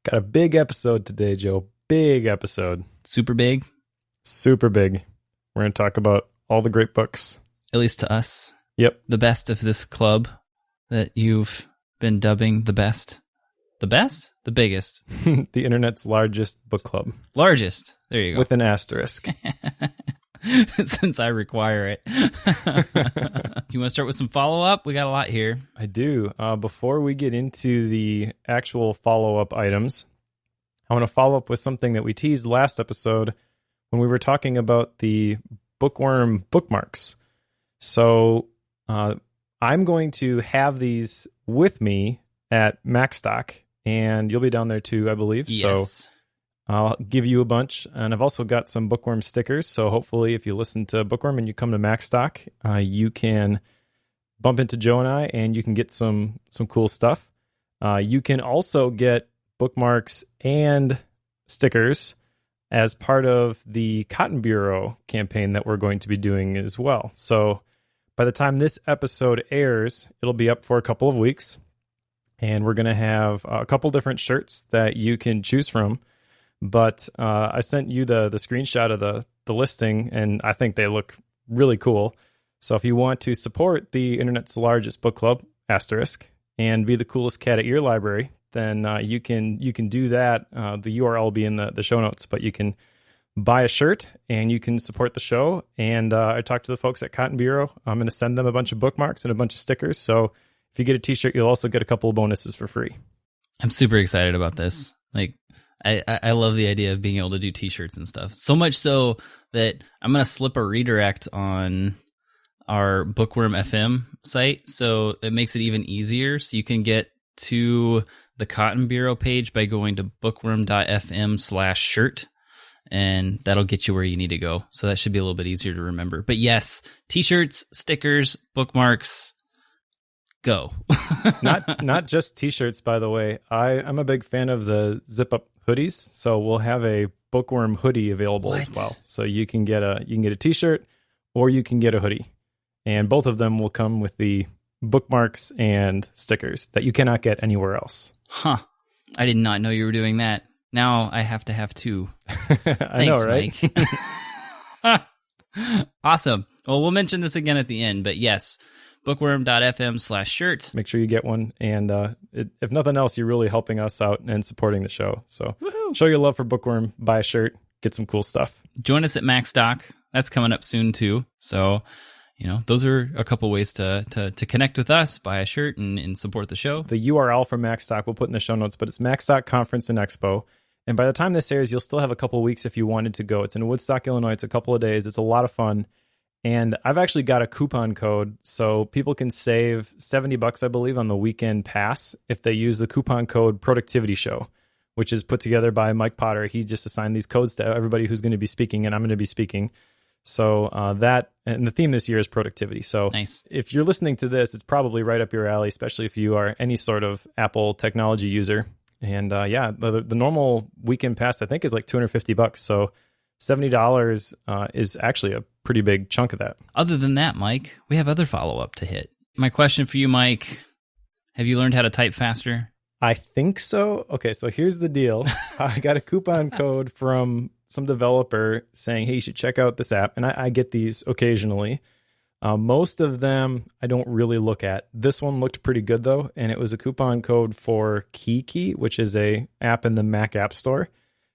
Got a big episode today, Joe. Big episode. Super big? Super big. We're going to talk about all the great books. At least to us. Yep. The best of this club that you've been dubbing the best. The best? The biggest. The internet's largest book club. Largest. There you go. With an asterisk. Since I require it. You want to start with some follow-up? We got a lot here. I do. Before we get into the actual follow-up items, I want to follow up with something that we teased last episode when we were talking about the Bookworm bookmarks. So I'm going to have these with me at Macstock, and you'll be down there too, I believe. Yes. So I'll give you a bunch, and I've also got some Bookworm stickers, so hopefully if you listen to Bookworm and you come to Macstock, you can bump into Joe and I, and you can get some cool stuff. You can also get bookmarks and stickers as part of the Cotton Bureau campaign that we're going to be doing as well. So by the time this episode airs, it'll be up for a couple of weeks, and we're going to have a couple different shirts that you can choose from. But I sent you the screenshot of the listing, and I think they look really cool. So if you want to support the internet's largest book club, asterisk, and be the coolest cat at your library, then you can do that. The URL will be in the show notes, but you can buy a shirt and you can support the show. And I talked to the folks at Cotton Bureau. I'm going to send them a bunch of bookmarks and a bunch of stickers. So if you get a t-shirt, you'll also get a couple of bonuses for free. I'm super excited about this. I love the idea of being able to do t-shirts and stuff. So much so that I'm going to slip a redirect on our Bookworm FM site. So it makes it even easier. So you can get to the Cotton Bureau page by going to bookworm.fm/shirt. And that'll get you where you need to go. So that should be a little bit easier to remember. But yes, t-shirts, stickers, bookmarks, go. Not just t-shirts, by the way. I'm a big fan of the zip-up hoodies, so we'll have a Bookworm hoodie available as well. So you can get a t-shirt or you can get a hoodie, and both of them will come with the bookmarks and stickers that you cannot get anywhere else. Huh? I did not know you were doing that. Now I have to have two. I know, right? Mike. Awesome. Well, we'll mention this again at the end, but yes. Bookworm.fm/shirt. Make sure you get one. And if nothing else, you're really helping us out and supporting the show. So Show your love for Bookworm, buy a shirt, get some cool stuff. Join us at Macstock. That's coming up soon too. So, those are a couple ways to connect with us, buy a shirt and support the show. The URL for Macstock we'll put in the show notes, but it's Macstock Conference and Expo. And by the time this airs, you'll still have a couple of weeks if you wanted to go. It's in Woodstock, Illinois. It's a couple of days. It's a lot of fun. And I've actually got a coupon code, so people can save $70, I believe, on the weekend pass if they use the coupon code Productivity Show, which is put together by Mike Potter. He just assigned these codes to everybody who's going to be speaking, and I'm going to be speaking. So and the theme this year is productivity. So nice. If you're listening to this, it's probably right up your alley, especially if you are any sort of Apple technology user. And the normal weekend pass, I think, is like $250. So $70 is actually a pretty big chunk of that. Other than that, Mike, we have other follow-up to hit. My question for you, Mike, have you learned how to type faster? I think so. Okay, so here's the deal. I got a coupon code from some developer saying, hey, you should check out this app. And I get these occasionally. Most of them I don't really look at. This one looked pretty good, though, and it was a coupon code for Kiki, which is a app in the Mac App Store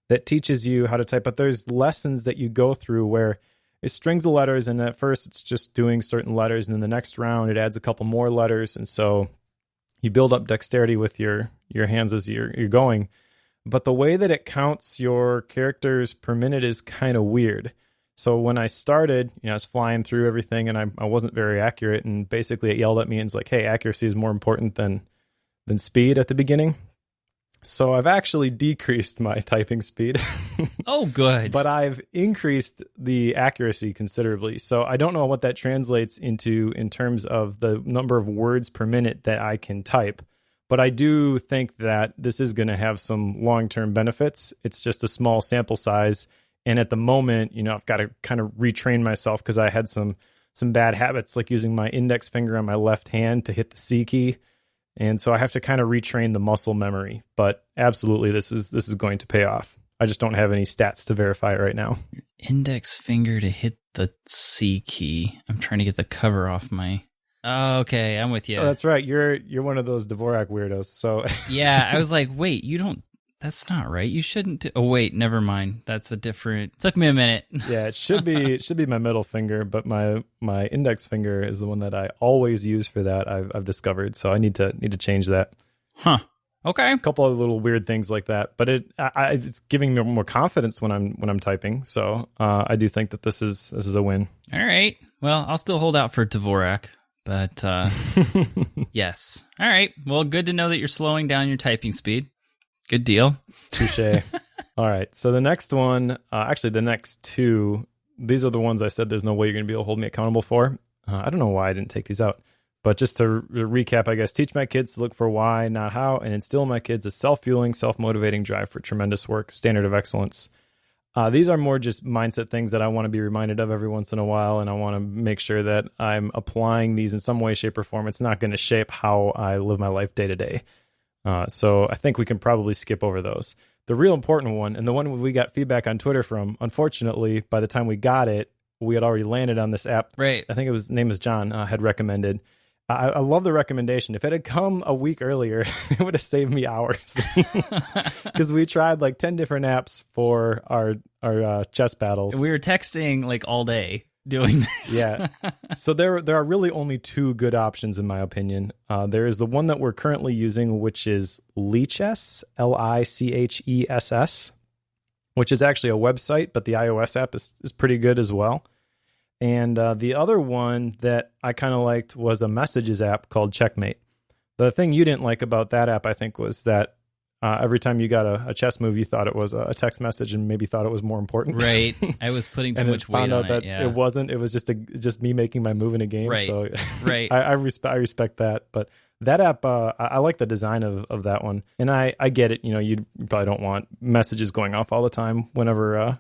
that teaches you how to type. But there's lessons that you go through where it strings the letters, and at first it's just doing certain letters, and then the next round it adds a couple more letters, and so you build up dexterity with your hands as you're going. But the way that it counts your characters per minute is kind of weird. So when I started, I was flying through everything, and I wasn't very accurate, and basically it yelled at me and it's like, hey, accuracy is more important than speed at the beginning. So I've actually decreased my typing speed. Oh, good. But I've increased the accuracy considerably. So I don't know what that translates into in terms of the number of words per minute that I can type. But I do think that this is going to have some long-term benefits. It's just a small sample size. And at the moment, I've got to kind of retrain myself because I had some bad habits, like using my index finger on my left hand to hit the C key. And so I have to kind of retrain the muscle memory. But absolutely, this is going to pay off. I just don't have any stats to verify it right now. Index finger to hit the C key. I'm trying to get the cover off my... Oh, okay, I'm with you. Oh, that's right. You're one of those Dvorak weirdos. So yeah, I was like, wait, you don't... That's not right. You shouldn't do... Oh, wait, never mind. That's a different... Took me a minute. Yeah, it should be my middle finger, but my index finger is the one that I always use for that. I've discovered, so I need to change that. Huh. Okay. A couple of little weird things like that, but it's giving me more confidence when I'm typing. So I do think that this is a win. All right. Well, I'll still hold out for Dvorak, but yes. All right. Well, good to know that you're slowing down your typing speed. Good deal. Touche. All right. So the next one, actually the next two, these are the ones I said there's no way you're going to be able to hold me accountable for. I don't know why I didn't take these out. But just to recap, I guess, teach my kids to look for why, not how, and instill in my kids a self-fueling, self-motivating drive for tremendous work, standard of excellence. These are more just mindset things that I want to be reminded of every once in a while, and I want to make sure that I'm applying these in some way, shape, or form. It's not going to shape how I live my life day to day. So I think we can probably skip over those. The real important one, and the one we got feedback on Twitter from, unfortunately, by the time we got it, we had already landed on this app. Right. I think his name was John, had recommended. I love the recommendation. If it had come a week earlier, it would have saved me hours because we tried like 10 different apps for our chess battles. We were texting like all day doing this. Yeah. So there are really only two good options in my opinion. There is the one that we're currently using, which is Lichess, Lichess, which is actually a website, but the iOS app is pretty good as well. And the other one that I kind of liked was a messages app called Checkmate. The thing you didn't like about that app, I think, was that every time you got a chess move, you thought it was a text message and maybe thought it was more important. Right. I was putting too much weight on it. Yeah. It wasn't. It was just me making my move in a game. Right. So right. I respect that. But that app, I like the design of that one. And I get it. You know, you probably don't want messages going off all the time whenever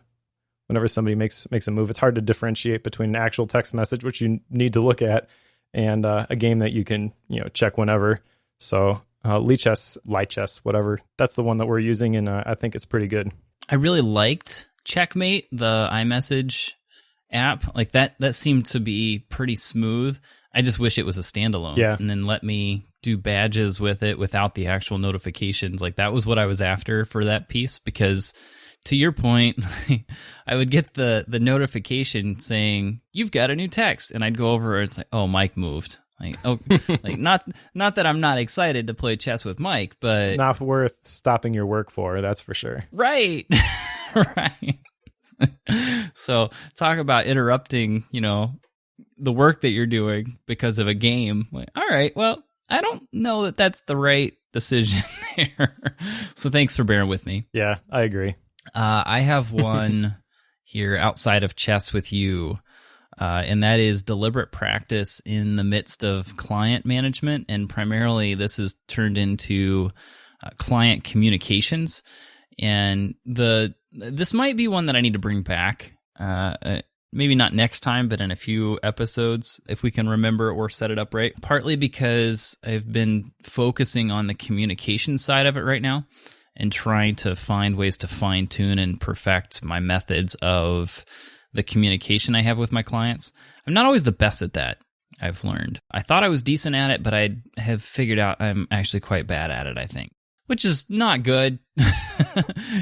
somebody makes a move. It's hard to differentiate between an actual text message, which you need to look at, and a game that you can check whenever. So Lichess, whatever. That's the one that we're using, and I think it's pretty good. I really liked Checkmate, the iMessage app. Like that seemed to be pretty smooth. I just wish it was a standalone. Yeah. And then let me do badges with it without the actual notifications. Like that was what I was after for that piece, because to your point, I would get the notification saying, you've got a new text. And I'd go over and it's like, oh, Mike moved. Like, oh, like not that I'm not excited to play chess with Mike, but not worth stopping your work for, that's for sure. Right. Right. So talk about interrupting, the work that you're doing because of a game. Like, all right, well, I don't know that that's the right decision there. So thanks for bearing with me. Yeah, I agree. I have one here outside of chess with you, and that is deliberate practice in the midst of client management. And primarily this is turned into client communications. And this might be one that I need to bring back, maybe not next time, but in a few episodes, if we can remember or set it up right. Partly because I've been focusing on the communication side of it right now, and trying to find ways to fine-tune and perfect my methods of the communication I have with my clients. I'm not always the best at that, I've learned. I thought I was decent at it, but I have figured out I'm actually quite bad at it, I think. Which is not good,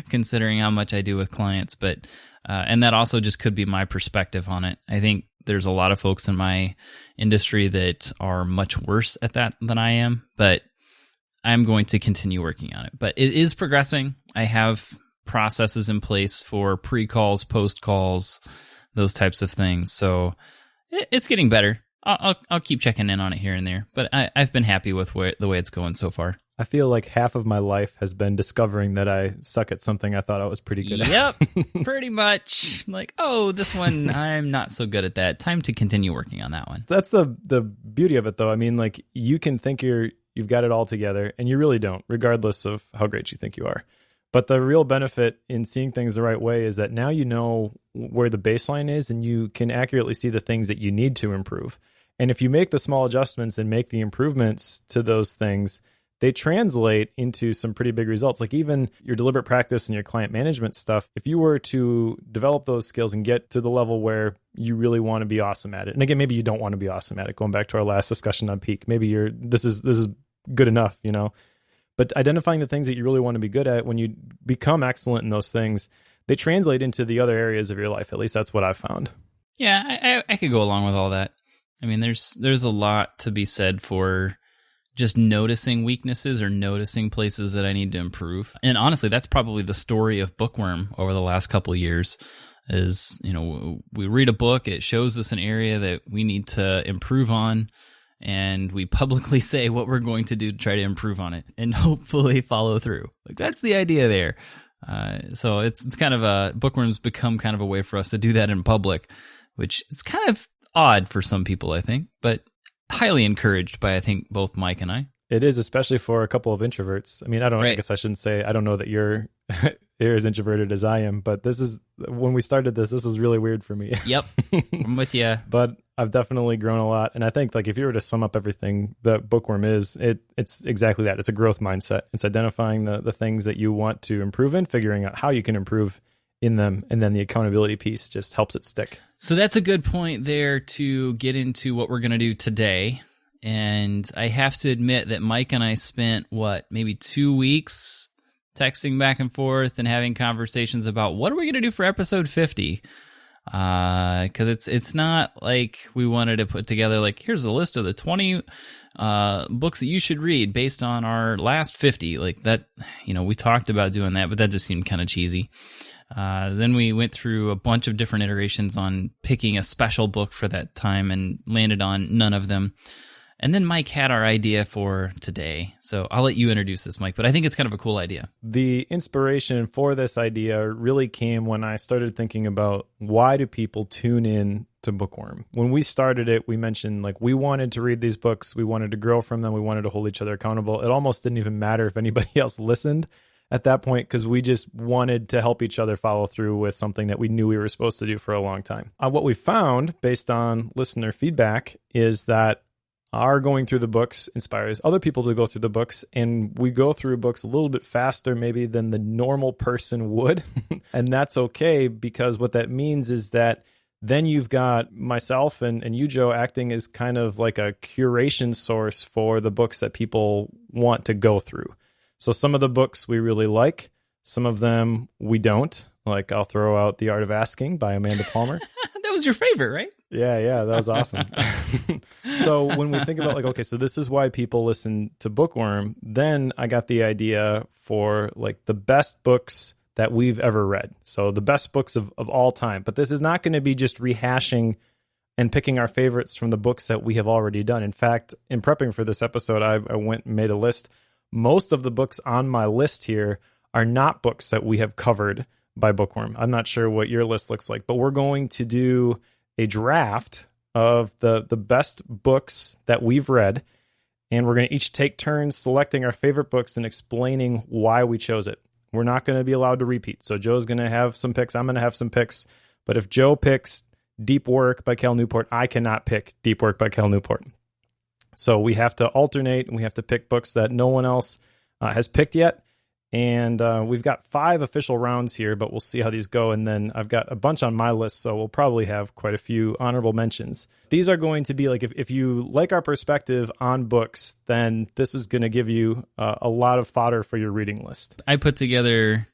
considering how much I do with clients. But and that also just could be my perspective on it. I think there's a lot of folks in my industry that are much worse at that than I am, but I'm going to continue working on it. But it is progressing. I have processes in place for pre-calls, post-calls, those types of things. So it's getting better. I'll keep checking in on it here and there. But I've been happy with the way it's going so far. I feel like half of my life has been discovering that I suck at something I thought I was pretty good at. Yep, pretty much. Like, oh, this one, I'm not so good at that. Time to continue working on that one. That's the beauty of it, though. I mean, like, you can think you've got it all together, and you really don't, regardless of how great you think you are. But the real benefit in seeing things the right way is that now you know where the baseline is, and you can accurately see the things that you need to improve. And if you make the small adjustments and make the improvements to those things, they translate into some pretty big results. Like even your deliberate practice and your client management stuff, if you were to develop those skills and get to the level where you really want to be awesome at it. And again, maybe you don't want to be awesome at it. Going back to our last discussion on peak, maybe this is good enough, But identifying the things that you really want to be good at, when you become excellent in those things, they translate into the other areas of your life. At least that's what I've found. Yeah, I could go along with all that. I mean, there's a lot to be said for just noticing weaknesses or noticing places that I need to improve. And honestly, that's probably the story of Bookworm over the last couple of years is, we read a book, it shows us an area that we need to improve on, and we publicly say what we're going to do to try to improve on it and hopefully follow through. Like that's the idea there. So it's kind of Bookworm's become kind of a way for us to do that in public, which is kind of odd for some people, I think, but highly encouraged by, I think, both Mike and I. It is, especially for a couple of introverts. I mean, I guess I shouldn't say, I don't know that you're as introverted as I am, but when we started this was really weird for me. Yep. I'm with you. But I've definitely grown a lot. And I think like if you were to sum up everything that Bookworm is, it's exactly that. It's a growth mindset. It's identifying the things that you want to improve in, figuring out how you can improve in them. And then the accountability piece just helps it stick. So that's a good point there to get into what we're going to do today. And I have to admit that Mike and I spent, maybe 2 weeks texting back and forth and having conversations about what are we going to do for episode 50? Because it's not like we wanted to put together, like, here's a list of the 20 books that you should read based on our last 50. Like that, we talked about doing that, but that just seemed kind of cheesy. Then we went through a bunch of different iterations on picking a special book for that time and landed on none of them. And then Mike had our idea for today. So I'll let you introduce this, Mike, but I think it's kind of a cool idea. The inspiration for this idea really came when I started thinking about why do people tune in to Bookworm? When we started it, we mentioned like we wanted to read these books. We wanted to grow from them. We wanted to hold each other accountable. It almost didn't even matter if anybody else listened at that point because we just wanted to help each other follow through with something that we knew we were supposed to do for a long time. What we found based on listener feedback is that our going through the books inspires other people to go through the books, and we go through books a little bit faster maybe than the normal person would. And that's okay, because what that means is that then you've got myself and you, Joe, acting as kind of like a curation source for the books that people want to go through. So some of the books we really like, some of them we don't. Like I'll throw out The Art of Asking by Amanda Palmer. That was your favorite, right? Yeah, that was awesome. So when we think about like, okay, so this is why people listen to Bookworm, then I got the idea for like the best books that we've ever read. So the best books of all time. But this is not going to be just rehashing and picking our favorites from the books that we have already done. In fact, in prepping for this episode, I went and made a list. Most of the books on my list here are not books that we have covered by Bookworm. I'm not sure what your list looks like, but we're going to do a draft of the best books that we've read, and we're going to each take turns selecting our favorite books and explaining why we chose it. We're not going to be allowed to repeat. So Joe's going to have some picks. I'm going to have some picks. But if Joe picks Deep Work by Cal Newport, I cannot pick Deep Work by Cal Newport. So we have to alternate, and we have to pick books that no one else has picked yet. And we've got 5 official rounds here, but we'll see how these go. And then I've got a bunch on my list, so we'll probably have quite a few honorable mentions. These are going to be like, if you like our perspective on books, then this is going to give you a lot of fodder for your reading list. I put together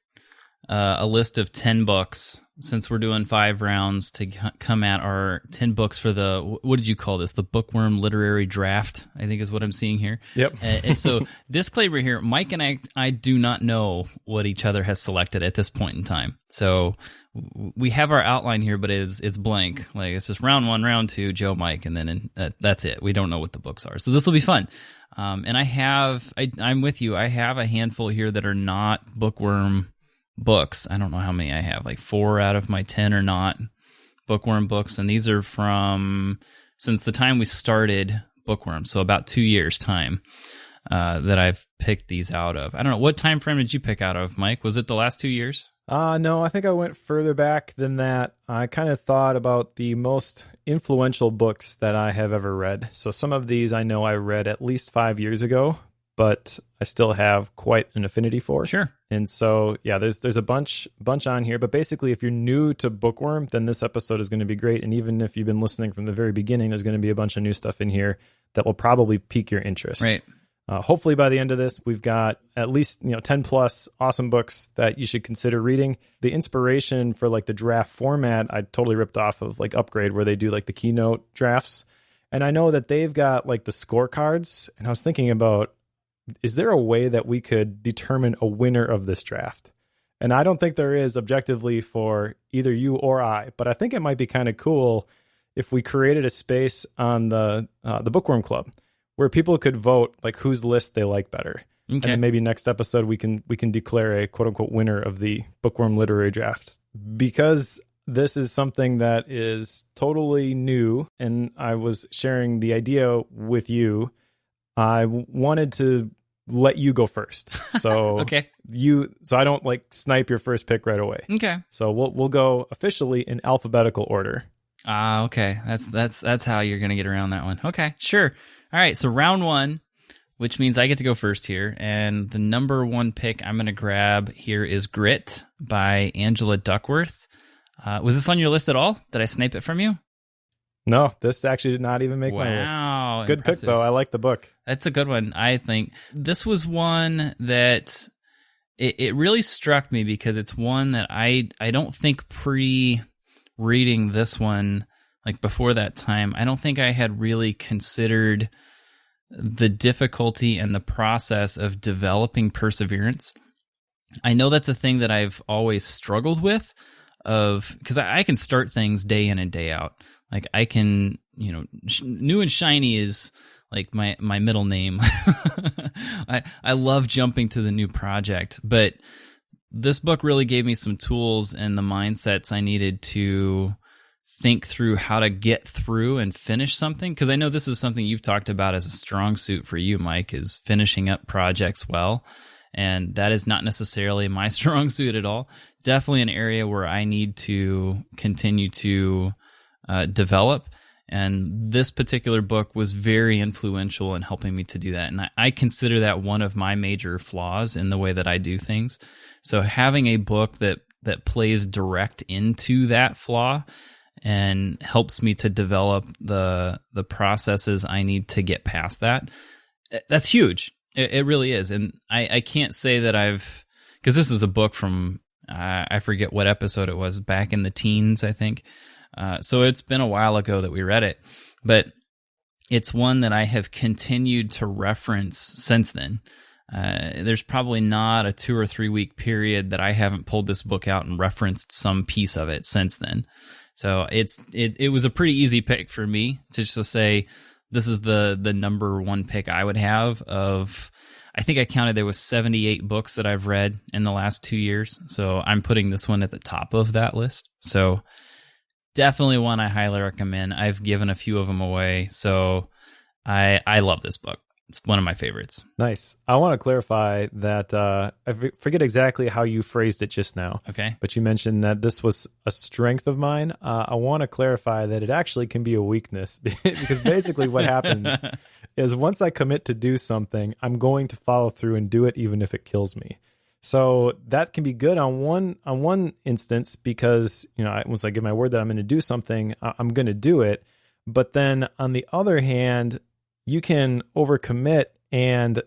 a list of 10 books, since we're doing 5 rounds, to come at our 10 books for the, what did you call this? The Bookworm Literary Draft, I think is what I'm seeing here. Yep. And so, disclaimer here, Mike and I do not know what each other has selected at this point in time. So we have our outline here, but it's blank. Like it's just round 1, round 2, Joe, Mike, and then that's it. We don't know what the books are. So this will be fun. And I'm with you. I have a handful here that are not Bookworm books. I don't know how many I have. Like 4 out of my 10 are not Bookworm books, and these are from since the time we started Bookworm, so about 2 years time that I've picked these out of. I don't know, what time frame did you pick out of, Mike? Was it the last 2 years? No, I think I went further back than that. I kind of thought about the most influential books that I have ever read. So some of these I know I read at least 5 years ago, but I still have quite an affinity for. Sure. And so, yeah, there's a bunch on here. But basically, if you're new to Bookworm, then this episode is going to be great. And even if you've been listening from the very beginning, there's going to be a bunch of new stuff in here that will probably pique your interest. Right. Hopefully by the end of this, we've got at least 10 plus awesome books that you should consider reading. The inspiration for like the draft format, I totally ripped off of like Upgrade, where they do like the keynote drafts. And I know that they've got like the scorecards. And I was thinking about, is there a way that we could determine a winner of this draft? And I don't think there is objectively for either you or I, but I think it might be kind of cool if we created a space on the Bookworm Club where people could vote like whose list they like better. Okay. And then maybe next episode we can declare a quote unquote winner of the Bookworm Literary Draft. Because this is something that is totally new and I was sharing the idea with you, I wanted to let you go first. So Okay. so I don't like snipe your first pick right away. Okay. So we'll go officially in alphabetical order. Okay. That's how you're gonna get around that one. Okay, sure. All right. So round one, which means I get to go first here, and the number one pick I'm gonna grab here is Grit by Angela Duckworth. Was this on your list at all? Did I snipe it from you? No, this actually did not even make my list. Wow. Good impressive. pick though. I like the book. That's a good one, I think. This was one that it really struck me because it's one that I don't think pre-reading this one, like before that time, I don't think I had really considered the difficulty and the process of developing perseverance. I know that's a thing that I've always struggled with, because I can start things day in and day out. Like I can, new and shiny is like my middle name. I love jumping to the new project, but this book really gave me some tools and the mindsets I needed to think through how to get through and finish something. Because I know this is something you've talked about as a strong suit for you, Mike, is finishing up projects well. And that is not necessarily my strong suit at all. Definitely an area where I need to continue to develop. And this particular book was very influential in helping me to do that. And I consider that one of my major flaws in the way that I do things. So having a book that plays direct into that flaw and helps me to develop the processes I need to get past that, that's huge. It really is. And I can't say that because this is a book from, I forget what episode it was, back in the teens, I think. So it's been a while ago that we read it, but it's one that I have continued to reference since then. There's probably not a 2 or 3 week period that I haven't pulled this book out and referenced some piece of it since then. So it was a pretty easy pick for me to just to say, this is the number one pick I would have of, I think I counted there was 78 books that I've read in the last 2 years. So I'm putting this one at the top of that list. So definitely one I highly recommend. I've given a few of them away. So I love this book. It's one of my favorites. Nice. I want to clarify that I forget exactly how you phrased it just now. Okay. But you mentioned that this was a strength of mine. I want to clarify that it actually can be a weakness because basically what happens is once I commit to do something, I'm going to follow through and do it even if it kills me. So that can be good on one instance because, once I give my word that I'm going to do something, I'm going to do it. But then on the other hand, you can overcommit, and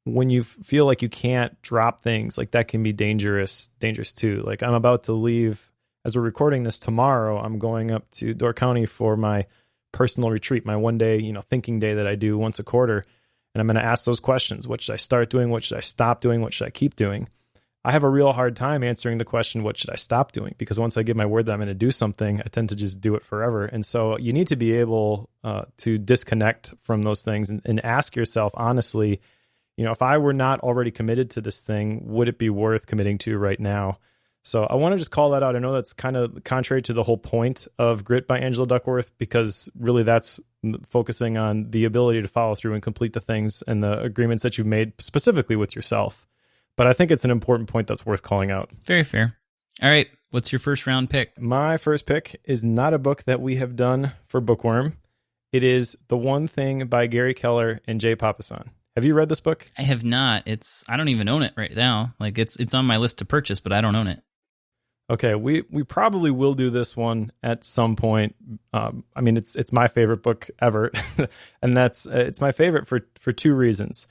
when you feel like you can't drop things, like that can be dangerous too. Like I'm about to leave, as we're recording this tomorrow, I'm going up to Door County for my personal retreat, my 1 day, thinking day that I do once a quarter. And I'm going to ask those questions. What should I start doing? What should I stop doing? What should I keep doing? I have a real hard time answering the question, what should I stop doing? Because once I give my word that I'm going to do something, I tend to just do it forever. And so you need to be able to disconnect from those things and ask yourself, honestly, if I were not already committed to this thing, would it be worth committing to right now? So I want to just call that out. I know that's kind of contrary to the whole point of Grit by Angela Duckworth, because really that's focusing on the ability to follow through and complete the things and the agreements that you've made specifically with yourself. But I think it's an important point that's worth calling out. Very fair. All right. What's your first round pick? My first pick is not a book that we have done for Bookworm. It is The One Thing by Gary Keller and Jay Papasan. Have you read this book? I have not. I don't even own it right now. Like it's on my list to purchase, but I don't own it. Okay, we probably will do this one at some point. I mean, it's my favorite book ever, and it's my favorite for two reasons.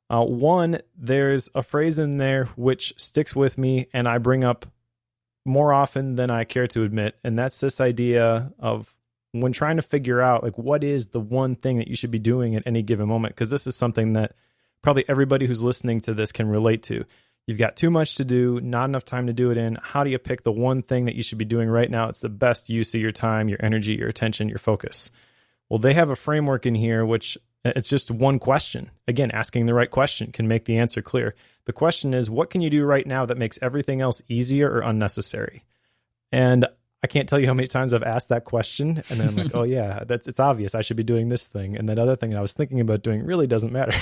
One, there's a phrase in there which sticks with me, and I bring up more often than I care to admit, and that's this idea of when trying to figure out like what is the one thing that you should be doing at any given moment, because this is something that probably everybody who's listening to this can relate to. You've got too much to do, not enough time to do it in. How do you pick the one thing that you should be doing right now? It's the best use of your time, your energy, your attention, your focus. Well, they have a framework in here, which it's just one question. Again, asking the right question can make the answer clear. The question is, what can you do right now that makes everything else easier or unnecessary? And I can't tell you how many times I've asked that question, and then I'm like, oh yeah, it's obvious. I should be doing this thing. And that other thing that I was thinking about doing really doesn't matter.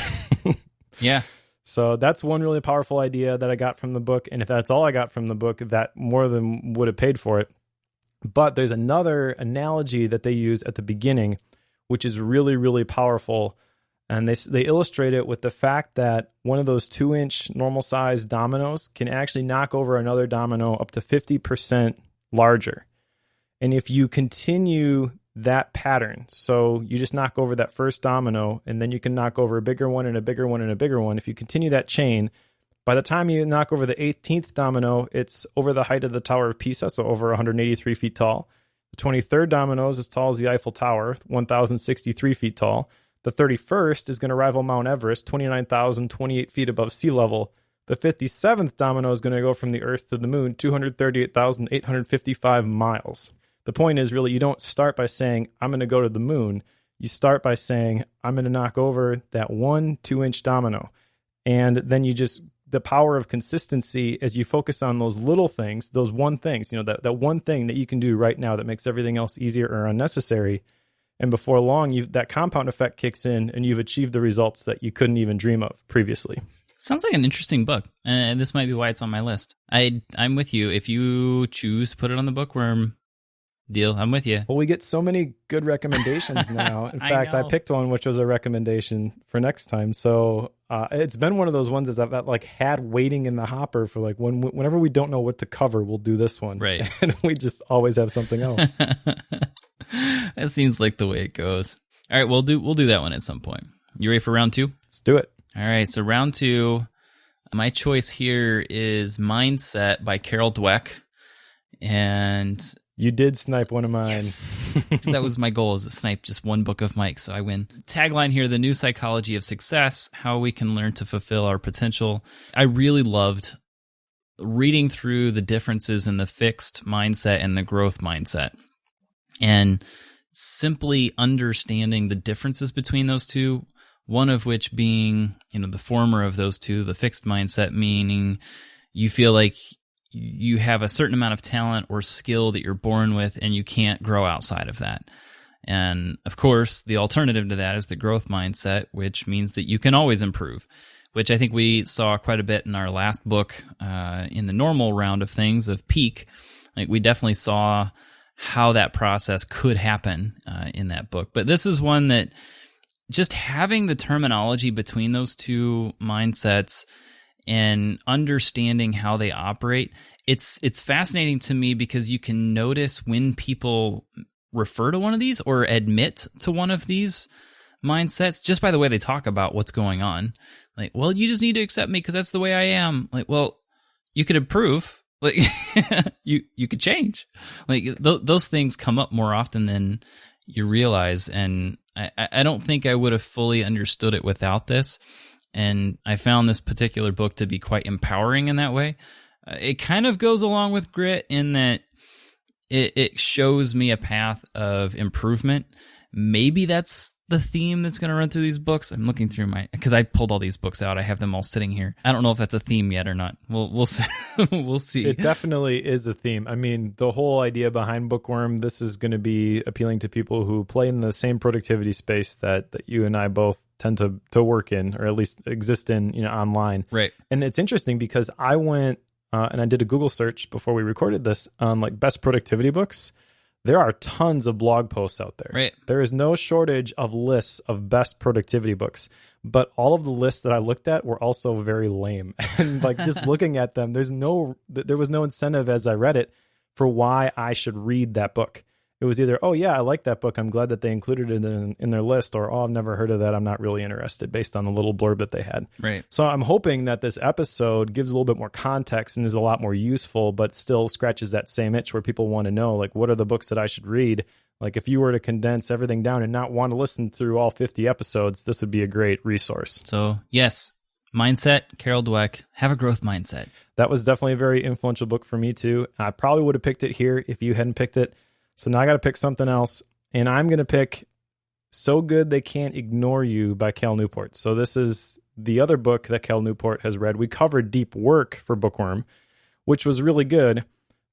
Yeah. So that's one really powerful idea that I got from the book. And if that's all I got from the book, that more than would have paid for it. But there's another analogy that they use at the beginning, which is really, really powerful. And they illustrate it with the fact that one of those 2-inch normal size dominoes can actually knock over another domino up to 50% larger. And if you continue that pattern, so you just knock over that first domino, and then you can knock over a bigger one and a bigger one and a bigger one. If you continue that chain, by the time you knock over the 18th domino, it's over the height of the Tower of Pisa, so over 183 feet tall. The 23rd domino is as tall as the Eiffel Tower, 1,063 feet tall. The 31st is going to rival Mount Everest, 29,028 feet above sea level. The 57th domino is going to go from the Earth to the Moon, 238,855 miles. The point is really, you don't start by saying, I'm going to go to the moon. You start by saying, I'm going to knock over that one 2-inch domino. And then the power of consistency as you focus on those little things, those one things, that one thing that you can do right now that makes everything else easier or unnecessary. And before long, that compound effect kicks in and you've achieved the results that you couldn't even dream of previously. Sounds like an interesting book, and this might be why it's on my list. I'm with you. If you choose to put it on the Bookworm deal, I'm with you. Well, we get so many good recommendations now. In fact, I picked one which was a recommendation for next time. So it's been one of those ones that I've had waiting in the hopper for whenever we don't know what to cover, we'll do this one. Right. And we just always have something else. That seems like the way it goes. All right, we'll do that one at some point. You ready for round 2? Let's do it. All right, so round 2, my choice here is Mindset by Carol Dweck. And you did snipe one of mine. Yes. That was my goal, is to snipe just one book of Mike, so I win. Tagline here, The New Psychology of Success, How We Can Learn to Fulfill Our Potential. I really loved reading through the differences in the fixed mindset and the growth mindset. And simply understanding the differences between those two, one of which being, the former of those two, the fixed mindset, meaning you feel like you have a certain amount of talent or skill that you're born with and you can't grow outside of that. And of course, the alternative to that is the growth mindset, which means that you can always improve, which I think we saw quite a bit in our last book, in the normal round of things of Peak. Like we definitely saw how that process could happen in that book. But this is one that just having the terminology between those two mindsets and understanding how they operate, it's fascinating to me because you can notice when people refer to one of these or admit to one of these mindsets just by the way they talk about what's going on. Like, well, you just need to accept me because that's the way I am. Like, well, you could improve. Like you could change. Like those things come up more often than you realize, and I don't think I would have fully understood it without this. And I found this particular book to be quite empowering in that way. It kind of goes along with grit in that it shows me a path of improvement. Maybe that's the theme that's going to run through these books. I'm looking through because I pulled all these books out. I have them all sitting here. I don't know if that's a theme yet or not. We'll see. We'll see. It definitely is a theme. I mean, the whole idea behind Bookworm, this is going to be appealing to people who play in the same productivity space that you and I both tend to work in, or at least exist in, online. Right. And it's interesting because I went and I did a Google search before we recorded this on like best productivity books. There are tons of blog posts out there. Right. There is no shortage of lists of best productivity books, but all of the lists that I looked at were also very lame. And like just looking at them, there was no incentive as I read it for why I should read that book. It was either, oh yeah, I like that book, I'm glad that they included it in their list, or oh, I've never heard of that, I'm not really interested, based on the little blurb that they had. Right. So I'm hoping that this episode gives a little bit more context and is a lot more useful, but still scratches that same itch where people want to know, like, what are the books that I should read? Like, if you were to condense everything down and not want to listen through all 50 episodes, this would be a great resource. So yes, Mindset, Carol Dweck, Have a Growth Mindset. That was definitely a very influential book for me too. I probably would have picked it here if you hadn't picked it. So now I got to pick something else, and I'm going to pick So Good They Can't Ignore You by Cal Newport. So this is the other book that Cal Newport has read. We covered Deep Work for Bookworm, which was really good,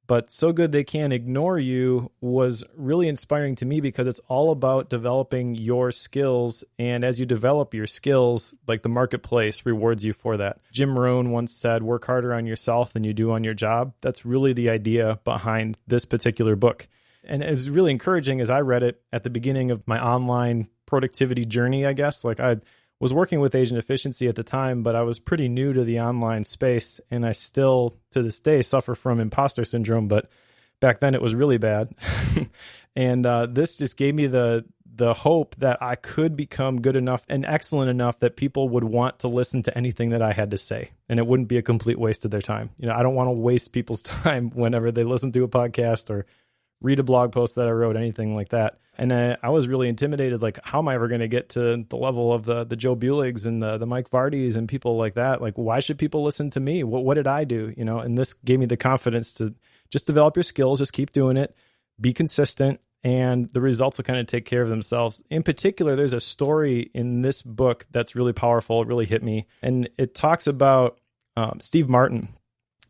but So Good They Can't Ignore You was really inspiring to me because it's all about developing your skills, and as you develop your skills, like the marketplace rewards you for that. Jim Rohn once said, work harder on yourself than you do on your job. That's really the idea behind this particular book. And it was really encouraging as I read it at the beginning of my online productivity journey, I guess. Like I was working with Agent Efficiency at the time, but I was pretty new to the online space. And I still, to this day, suffer from imposter syndrome. But back then it was really bad. And this just gave me the hope that I could become good enough and excellent enough that people would want to listen to anything that I had to say. And it wouldn't be a complete waste of their time. You know, I don't want to waste people's time whenever they listen to a podcast or read a blog post that I wrote, anything like that. And I was really intimidated, like, how am I ever going to get to the level of the Joe Buhligs and the Mike Vardys and people like that? Like, why should people listen to me? What did I do? You know, and this gave me the confidence to just develop your skills, just keep doing it, be consistent, and the results will kind of take care of themselves. In particular, there's a story in this book that's really powerful. It really hit me. And it talks about Steve Martin,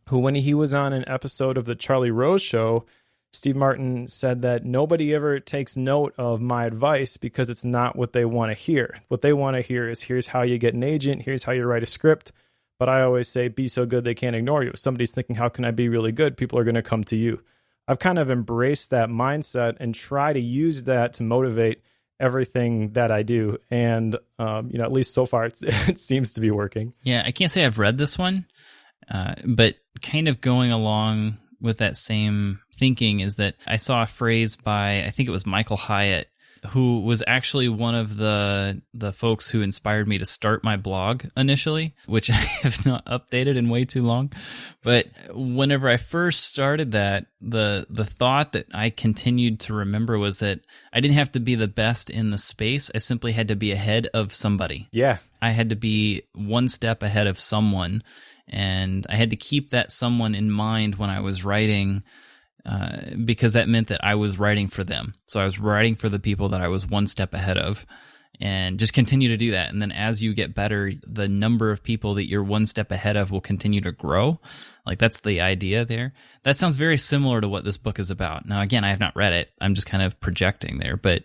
who, when he was on an episode of the Charlie Rose Show, Steve Martin said that nobody ever takes note of my advice because it's not what they want to hear. What they want to hear is, here's how you get an agent, here's how you write a script. But I always say, be so good they can't ignore you. If somebody's thinking, how can I be really good? People are going to come to you. I've kind of embraced that mindset and try to use that to motivate everything that I do. And, at least so far, it seems to be working. Yeah, I can't say I've read this one, but kind of going along with that same thinking is that I saw a phrase by, I think it was Michael Hyatt, who was actually one of the folks who inspired me to start my blog initially, which I have not updated in way too long. But whenever I first started that, the thought that I continued to remember was that I didn't have to be the best in the space. I simply had to be ahead of somebody. Yeah. I had to be one step ahead of someone. And I had to keep that someone in mind when I was writing, because that meant that I was writing for them. So I was writing for the people that I was one step ahead of, and just continue to do that. And then as you get better, the number of people that you're one step ahead of will continue to grow. Like, that's the idea there. That sounds very similar to what this book is about. Now, again, I have not read it. I'm just kind of projecting there, but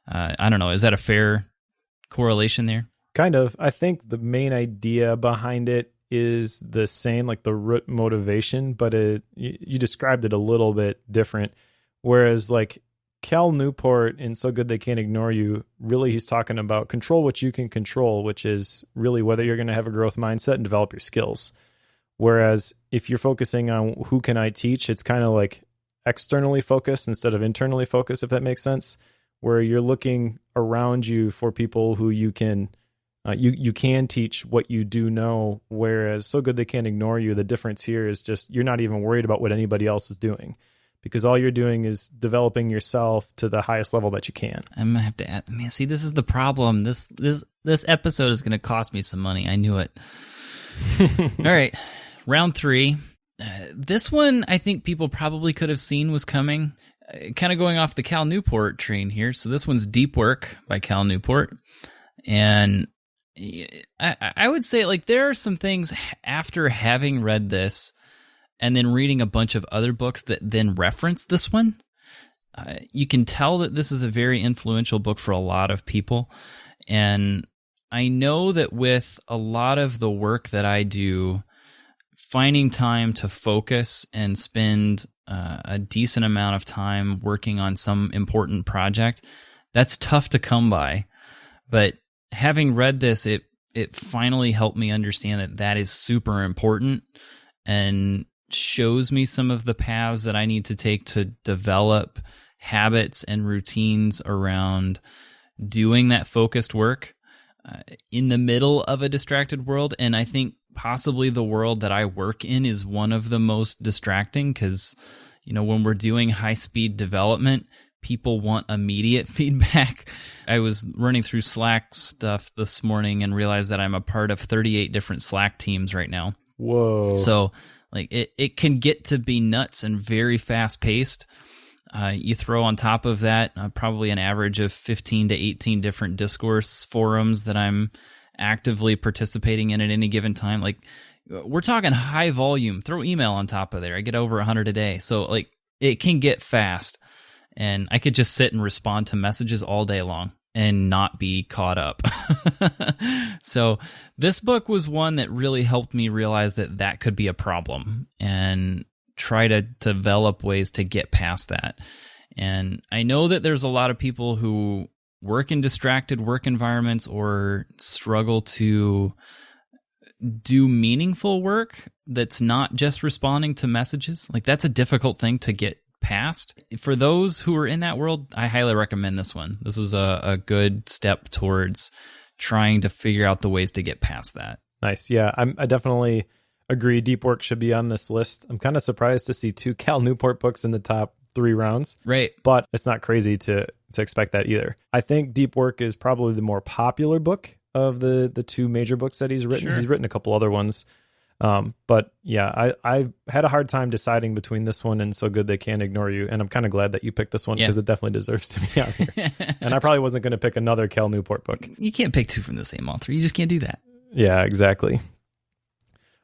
I don't know. Is that a fair correlation there? Kind of. I think the main idea behind it is the same, like the root motivation, but you described it a little bit different. Whereas like Cal Newport in So Good They Can't Ignore You, really he's talking about control what you can control, which is really whether you're going to have a growth mindset and develop your skills. Whereas if you're focusing on who can I teach, it's kind of like externally focused instead of internally focused, if that makes sense, where you're looking around you for people who you can you can teach what you do know, whereas So Good They Can't Ignore You, the difference here is just you're not even worried about what anybody else is doing, because all you're doing is developing yourself to the highest level that you can. I'm going to have to add, man, see, this is the problem. This episode is going to cost me some money. I knew it. All right, round 3. This one I think people probably could have seen was coming. Kind of going off the Cal Newport train here. So this one's Deep Work by Cal Newport. And I would say, like, there are some things after having read this and then reading a bunch of other books that then reference this one. You can tell that this is a very influential book for a lot of people. And I know that with a lot of the work that I do, finding time to focus and spend a decent amount of time working on some important project, that's tough to come by. But having read this, it finally helped me understand that that is super important and shows me some of the paths that I need to take to develop habits and routines around doing that focused work in the middle of a distracted world. And I think possibly the world that I work in is one of the most distracting because, when we're doing high-speed development, people want immediate feedback. I was running through Slack stuff this morning and realized that I'm a part of 38 different Slack teams right now. Whoa. So it can get to be nuts and very fast-paced. You throw on top of that probably an average of 15 to 18 different discourse forums that I'm actively participating in at any given time. We're talking high volume. Throw email on top of there. I get over 100 a day. So it can get fast. And I could just sit and respond to messages all day long and not be caught up. So this book was one that really helped me realize that could be a problem and try to develop ways to get past that. And I know that there's a lot of people who work in distracted work environments or struggle to do meaningful work that's not just responding to messages. That's a difficult thing to get past. For those who are in that world, I highly recommend this one. This was a good step towards trying to figure out the ways to get past that. Nice. Yeah, I definitely agree. Deep work should be on this list. I'm kind of surprised to see 2 Cal Newport books in the top 3 rounds. Right. But it's not crazy to expect that either. I think Deep Work is probably the more popular book of the 2 major books that he's written. Sure. He's written a couple other ones. But yeah, I had a hard time deciding between this one and So Good They Can't Ignore You. And I'm kind of glad that you picked this one because it definitely deserves to be on here. And I probably wasn't going to pick another Cal Newport book. You can't pick 2 from the same author. You just can't do that. Yeah, exactly.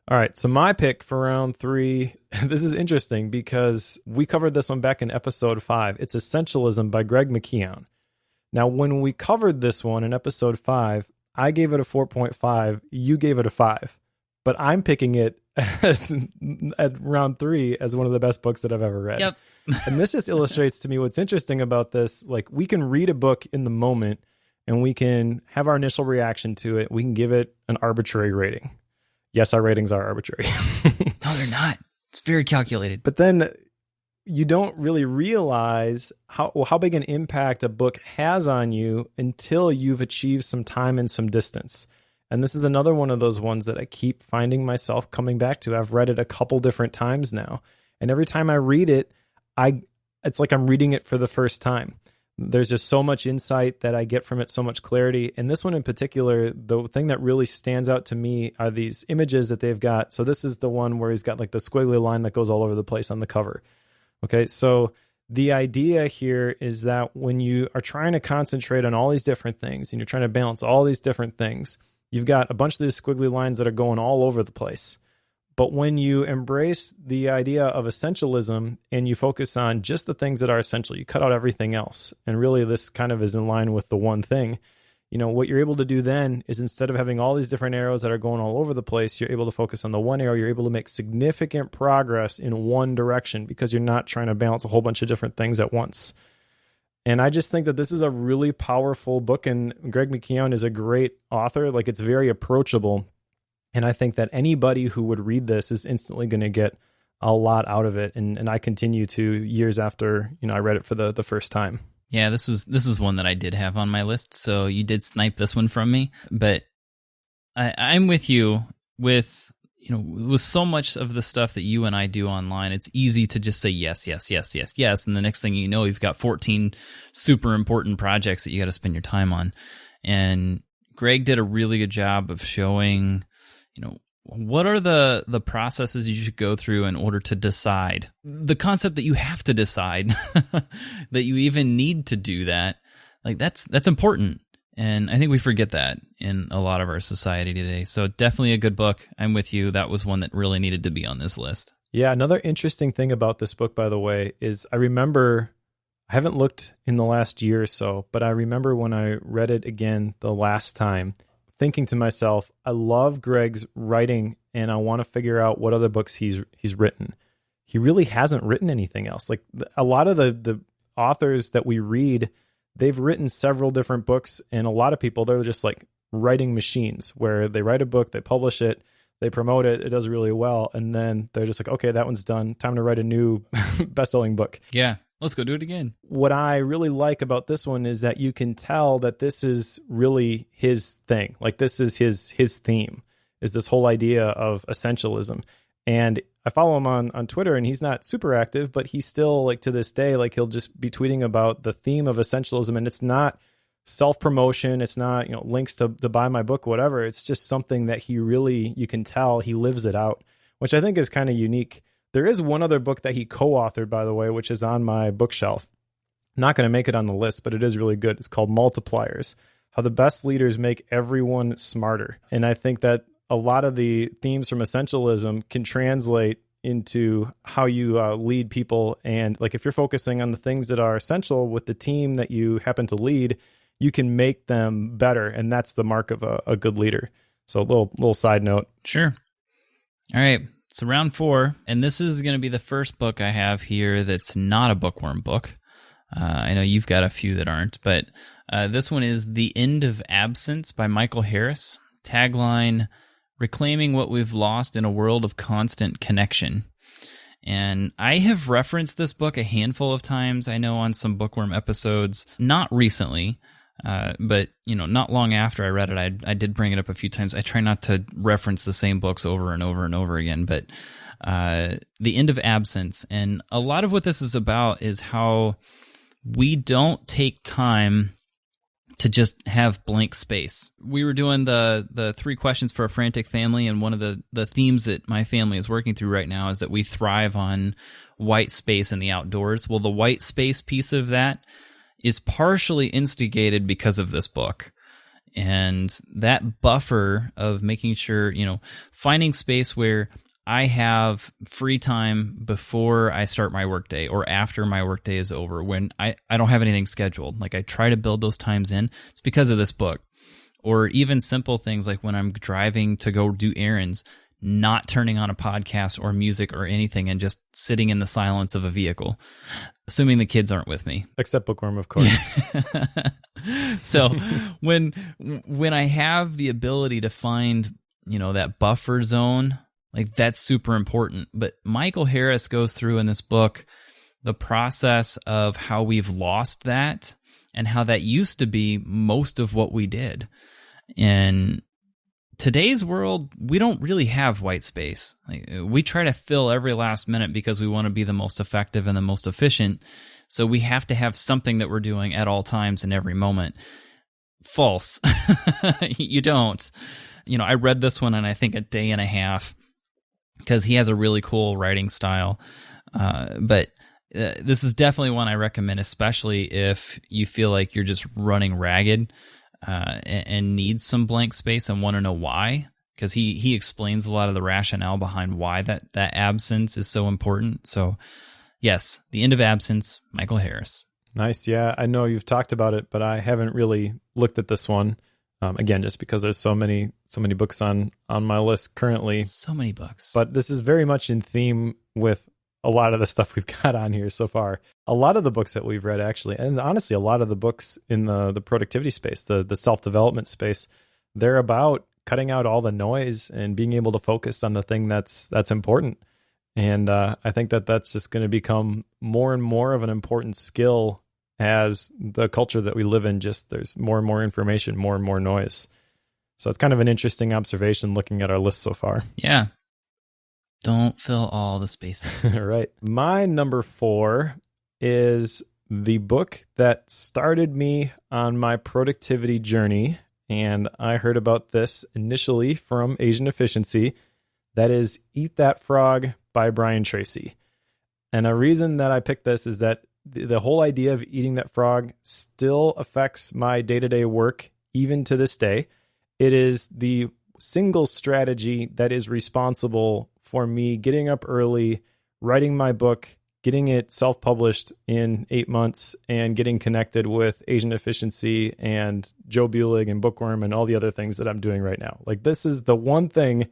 All right, so my pick for round 3, this is interesting because we covered this one back in episode 5. It's Essentialism by Greg McKeown. Now, when we covered this one in episode 5, I gave it a 4.5, you gave it a 5. But I'm picking it at round 3 as one of the best books that I've ever read. Yep. And this just illustrates to me what's interesting about this. We can read a book in the moment and we can have our initial reaction to it. We can give it an arbitrary rating. Yes, our ratings are arbitrary. No, they're not. It's very calculated. But then you don't really realize how big an impact a book has on you until you've achieved some time and some distance. And this is another one of those ones that I keep finding myself coming back to. I've read it a couple different times now. And every time I read it, it's like I'm reading it for the first time. There's just so much insight that I get from it, so much clarity. And this one in particular, the thing that really stands out to me are these images that they've got. So this is the one where he's got the squiggly line that goes all over the place on the cover. Okay, so the idea here is that when you are trying to concentrate on all these different things and you're trying to balance all these different things, you've got a bunch of these squiggly lines that are going all over the place. But when you embrace the idea of essentialism and you focus on just the things that are essential, you cut out everything else. And really this kind of is in line with the one thing. What you're able to do then is instead of having all these different arrows that are going all over the place, you're able to focus on the one arrow. You're able to make significant progress in one direction because you're not trying to balance a whole bunch of different things at once. And I just think that this is a really powerful book, and Greg McKeown is a great author. It's very approachable. And I think that anybody who would read this is instantly going to get a lot out of it. And I continue to years after, I read it for the first time. Yeah, this is one that I did have on my list. So you did snipe this one from me, but I'm with you with, with so much of the stuff that you and I do online, it's easy to just say yes, yes, yes, yes, yes. And the next thing you know, you've got 14 super important projects that you got to spend your time on. And Greg did a really good job of showing, what are the processes you should go through in order to decide? The concept that you have to decide, that you even need to do that, that's important. And I think we forget that in a lot of our society today. So definitely a good book. I'm with you. That was one that really needed to be on this list. Yeah, another interesting thing about this book, by the way, is I remember, I haven't looked in the last year or so, but I remember when I read it again the last time, thinking to myself, I love Greg's writing and I want to figure out what other books he's written. He really hasn't written anything else. Like a lot of the authors that we read, they've written several different books, and a lot of people, they're just like writing machines where they write a book, they publish it, they promote it, it does really well, and then they're just like, okay, that one's done. Time to write a new best-selling book. Yeah, let's go do it again. What I really like about this one is that you can tell that this is really his thing. Like this is his theme, is this whole idea of essentialism. And I follow him on Twitter, and he's not super active, but he's still, like, to this day, like, he'll just be tweeting about the theme of essentialism, and it's not self-promotion, it's not, links to buy my book, whatever. It's just something that he really, you can tell he lives it out, which I think is kind of unique. There is one other book that he co-authored, by the way, which is on my bookshelf. Not going to make it on the list, but it is really good. It's called Multipliers: How the Best Leaders Make Everyone Smarter. And I think that a lot of the themes from essentialism can translate into how you lead people. And like if you're focusing on the things that are essential with the team that you happen to lead, you can make them better. And that's the mark of a good leader. So a little side note. Sure. All right. So round 4. And this is going to be the first book I have here that's not a bookworm book. I know you've got a few that aren't, but this one is The End of Absence by Michael Harris. Tagline: Reclaiming What We've Lost in a World of Constant Connection. And I have referenced this book a handful of times, I know, on some Bookworm episodes, not recently, but, not long after I read it, I did bring it up a few times. I try not to reference the same books over and over and over again, but The End of Absence. And a lot of what this is about is how we don't take time to just have blank space. We were doing the 3 questions for a frantic family, and one of the themes that my family is working through right now is that we thrive on white space in the outdoors. Well, the white space piece of that is partially instigated because of this book. And that buffer of making sure, finding space where I have free time before I start my workday or after my workday is over, when I don't have anything scheduled. Like I try to build those times in. It's because of this book. Or even simple things like when I'm driving to go do errands, not turning on a podcast or music or anything and just sitting in the silence of a vehicle, assuming the kids aren't with me. Except Bookworm, of course. So when I have the ability to find, that buffer zone, like that's super important. But Michael Harris goes through in this book the process of how we've lost that and how that used to be most of what we did. In today's world, we don't really have white space. Like, we try to fill every last minute because we want to be the most effective and the most efficient. So we have to have something that we're doing at all times in every moment. False. You don't. I read this one in I think a day and a half, because he has a really cool writing style. But this is definitely one I recommend, especially if you feel like you're just running ragged and need some blank space and want to know why, because he explains a lot of the rationale behind why that absence is so important. So yes, The End of Absence, Michael Harris. Nice. Yeah, I know you've talked about it, but I haven't really looked at this one. Again, just because there's so many books on my list currently. So many books. But this is very much in theme with a lot of the stuff we've got on here so far. A lot of the books that we've read, actually, and honestly, a lot of the books in the productivity space, the self-development space, they're about cutting out all the noise and being able to focus on the thing that's important. And I think that's just going to become more and more of an important skill as the culture that we live in, just there's more and more information, more and more noise. So it's kind of an interesting observation looking at our list so far. Yeah. Don't fill all the space. Right. My number 4 is the book that started me on my productivity journey. And I heard about this initially from Asian Efficiency. That is Eat That Frog by Brian Tracy. And a reason that I picked this is that the whole idea of eating that frog still affects my day-to-day work, even to this day. It is the single strategy that is responsible for me getting up early, writing my book, getting it self-published in 8 months and getting connected with Asian Efficiency and Joe Buhlig and Bookworm and all the other things that I'm doing right now. Like, this is the one thing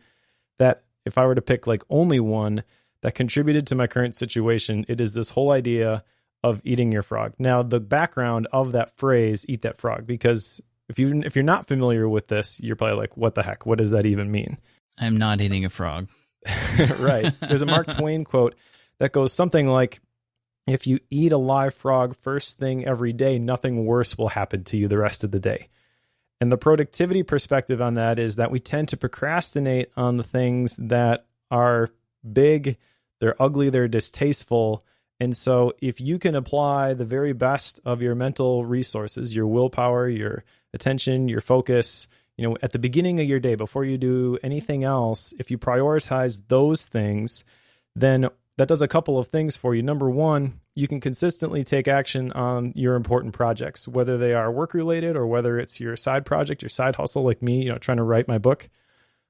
that if I were to pick like only one that contributed to my current situation, it is this whole idea of eating your frog. Now, the background of that phrase, eat that frog, because if you're not familiar with this, you're probably like, what the heck? What does that even mean? I'm not eating a frog. Right. There's a Mark Twain quote that goes something like, if you eat a live frog first thing every day, nothing worse will happen to you the rest of the day. And the productivity perspective on that is that we tend to procrastinate on the things that are big, they're ugly, they're distasteful. And so if you can apply the very best of your mental resources, your willpower, your attention, your focus, at the beginning of your day, before you do anything else, if you prioritize those things, then that does a couple of things for you. Number one, you can consistently take action on your important projects, whether they are work-related or whether it's your side project, your side hustle like me, trying to write my book.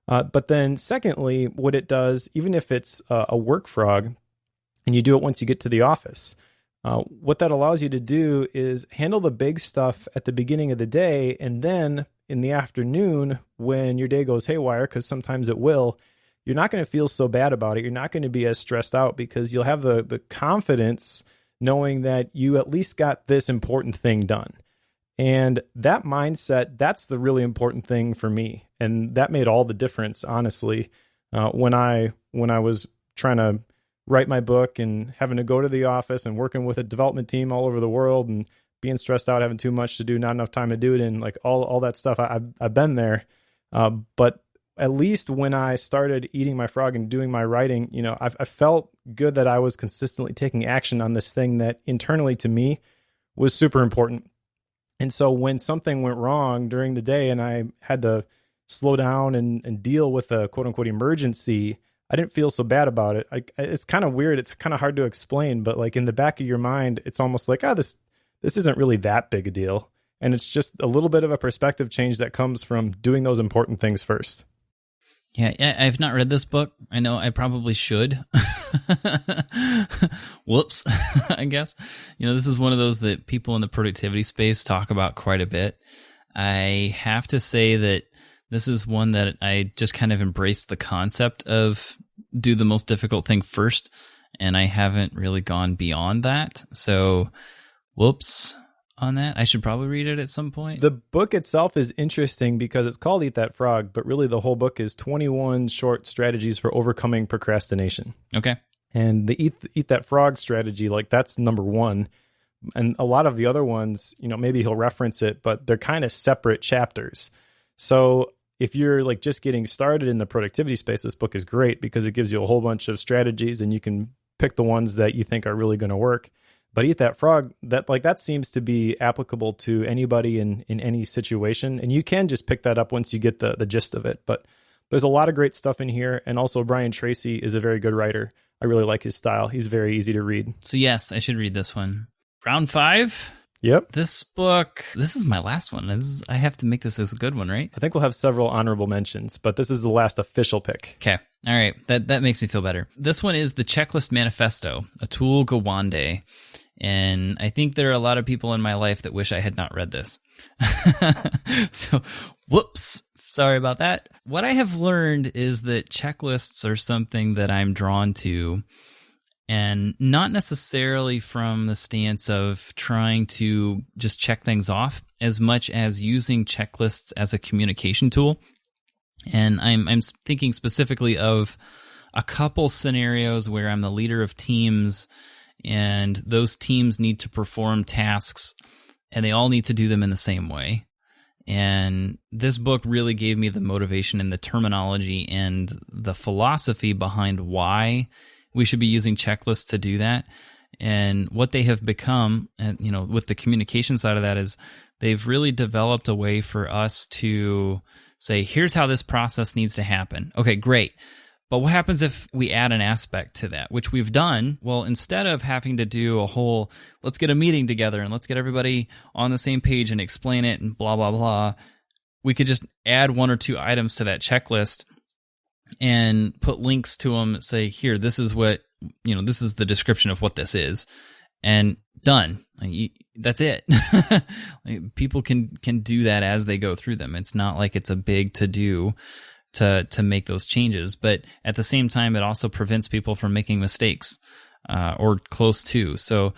But then secondly, what it does, even if it's a work frog and you do it once you get to the office, what that allows you to do is handle the big stuff at the beginning of the day, and then in the afternoon, when your day goes haywire, because sometimes it will, you're not going to feel so bad about it. You're not going to be as stressed out because you'll have the confidence knowing that you at least got this important thing done. And that mindset, that's the really important thing for me. And that made all the difference, honestly, when I was trying to write my book and having to go to the office and working with a development team all over the world and being stressed out, having too much to do, not enough time to do it, and like all that stuff. I've been there. But at least when I started eating my frog and doing my writing, I felt good that I was consistently taking action on this thing that internally to me was super important. And so when something went wrong during the day and I had to slow down and deal with a quote unquote emergency, I didn't feel so bad about it. It's kind of weird. It's kind of hard to explain, but like in the back of your mind, it's almost like, this isn't really that big a deal. And it's just a little bit of a perspective change that comes from doing those important things first. Yeah, I've not read this book. I know I probably should. Whoops, I guess. This is one of those that people in the productivity space talk about quite a bit. I have to say that this is one that I just kind of embraced the concept of do the most difficult thing first, and I haven't really gone beyond that. So, whoops on that. I should probably read it at some point. The book itself is interesting because it's called Eat That Frog, but really the whole book is 21 short strategies for overcoming procrastination. Okay. And the Eat That Frog strategy, like that's number one. And a lot of the other ones, maybe he'll reference it, but they're kind of separate chapters. So if you're like just getting started in the productivity space, this book is great because it gives you a whole bunch of strategies and you can pick the ones that you think are really going to work. But Eat That Frog, that seems to be applicable to anybody in any situation. And you can just pick that up once you get the gist of it. But there's a lot of great stuff in here. And also Brian Tracy is a very good writer. I really like his style. He's very easy to read. So yes, I should read this one. Round 5. Yep. This book, this is my last one. I have to make this as a good one, right? I think we'll have several honorable mentions, but this is the last official pick. Okay. All right. That makes me feel better. This one is The Checklist Manifesto, Atul Gawande. And I think there are a lot of people in my life that wish I had not read this. So, whoops. Sorry about that. What I have learned is that checklists are something that I'm drawn to, and not necessarily from the stance of trying to just check things off as much as using checklists as a communication tool. And I'm thinking specifically of a couple scenarios where I'm the leader of teams and those teams need to perform tasks and they all need to do them in the same way. And this book really gave me the motivation and the terminology and the philosophy behind why we should be using checklists to do that. And what they have become, and with the communication side of that, is they've really developed a way for us to say, here's how this process needs to happen. Okay, great. But what happens if we add an aspect to that, which we've done? Well, instead of having to do a whole, let's get a meeting together and let's get everybody on the same page and explain it and blah, blah, blah, we could just add 1 or 2 items to that checklist and put links to them and say, here, this is what this is the description of what this is, and done. That's it. People can do that as they go through them. It's not like it's a big to do to make those changes, but at the same time, it also prevents people from making mistakes, or close to. So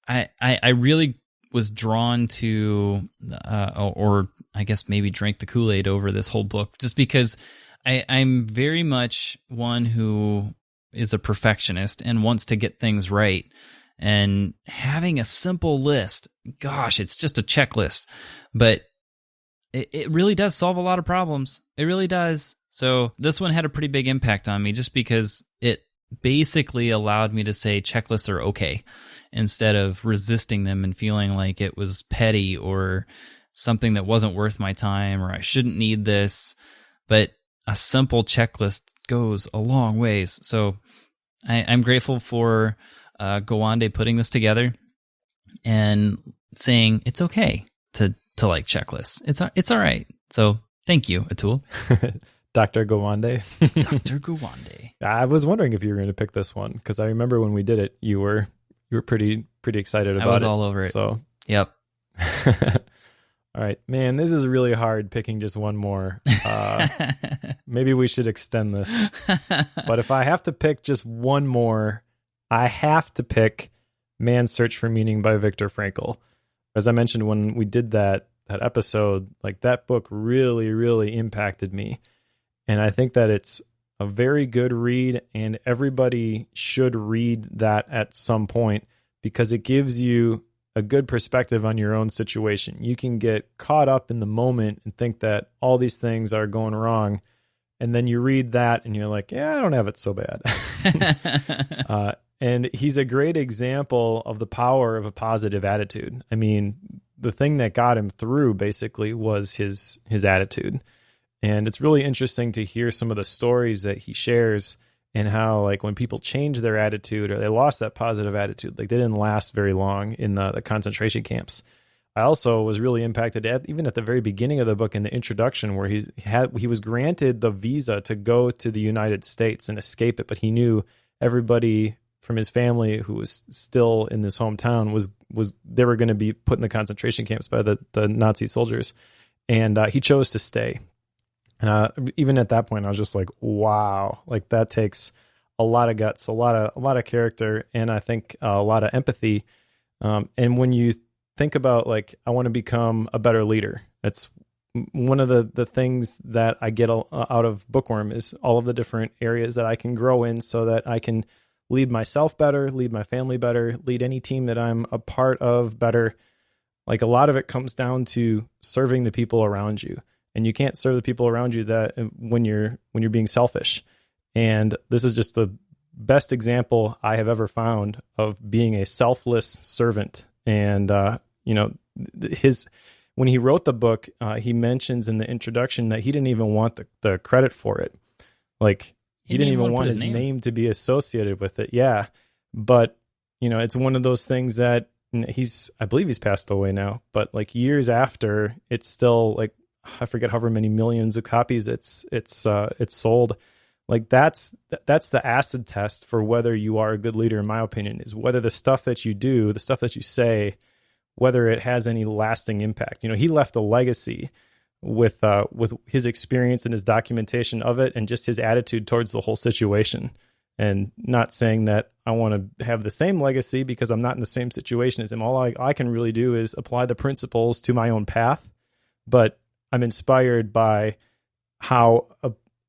I really was drawn to, or I guess maybe drank the Kool-Aid over this whole book, just because I'm very much one who is a perfectionist and wants to get things right. And having a simple list, gosh, it's just a checklist, but it really does solve a lot of problems. It really does. So this one had a pretty big impact on me, just because it basically allowed me to say checklists are okay, instead of resisting them and feeling like it was petty or something that wasn't worth my time, or I shouldn't need this. But a simple checklist goes a long ways. So I'm grateful for Gowande putting this together and saying it's okay to like checklists. It's all right. So thank you, Atul. Dr. Gowande. Dr. Gowande. I was wondering if you were going to pick this one, because I remember when we did it, you were pretty excited about it. I was all over it. So yep. All right, man, this is really hard picking just one more. Maybe we should extend this. But if I have to pick just one more, I have to pick Man's Search for Meaning by Viktor Frankl. As I mentioned when we did that episode, like, that book really, really impacted me. And I think that it's a very good read, and everybody should read that at some point, because it gives you a good perspective on your own situation. You can get caught up in the moment and think that all these things are going wrong, and then you read that and you're like, yeah, I don't have it so bad. And he's a great example of the power of a positive attitude. I mean, the thing that got him through basically was his attitude. And it's really interesting to hear some of the stories that he shares, and how, like, when people change their attitude, or they lost that positive attitude, like, they didn't last very long in the concentration camps. I also was really impacted even at the very beginning of the book, in the introduction, where he was granted the visa to go to the United States and escape it, but he knew everybody from his family who was still in this hometown was they were going to be put in the concentration camps by the Nazi soldiers, and he chose to stay. And even at that point, I was just like, wow, like, that takes a lot of guts, a lot of character, and I think a lot of empathy. And when you think about, like, I want to become a better leader, that's one of the things that I get out of Bookworm, is all of the different areas that I can grow in, so that I can lead myself better, lead my family better, lead any team that I'm a part of better. Like, a lot of it comes down to serving the people around you. And you can't serve the people around you that when you're being selfish. And this is just the best example I have ever found of being a selfless servant. And when he wrote the book, he mentions in the introduction that he didn't even want the credit for it. Like, he didn't even want his name to be associated with it. Yeah, but it's one of those things that I believe he's passed away now. But, like, years after, it's still, like, I forget however many millions of copies it's sold. Like, that's the acid test for whether you are a good leader, in my opinion, is whether the stuff that you do, the stuff that you say, whether it has any lasting impact. He left a legacy with his experience and his documentation of it, and just his attitude towards the whole situation. And not saying that I want to have the same legacy, because I'm not in the same situation as him. All I can really do is apply the principles to my own path, but I'm inspired by how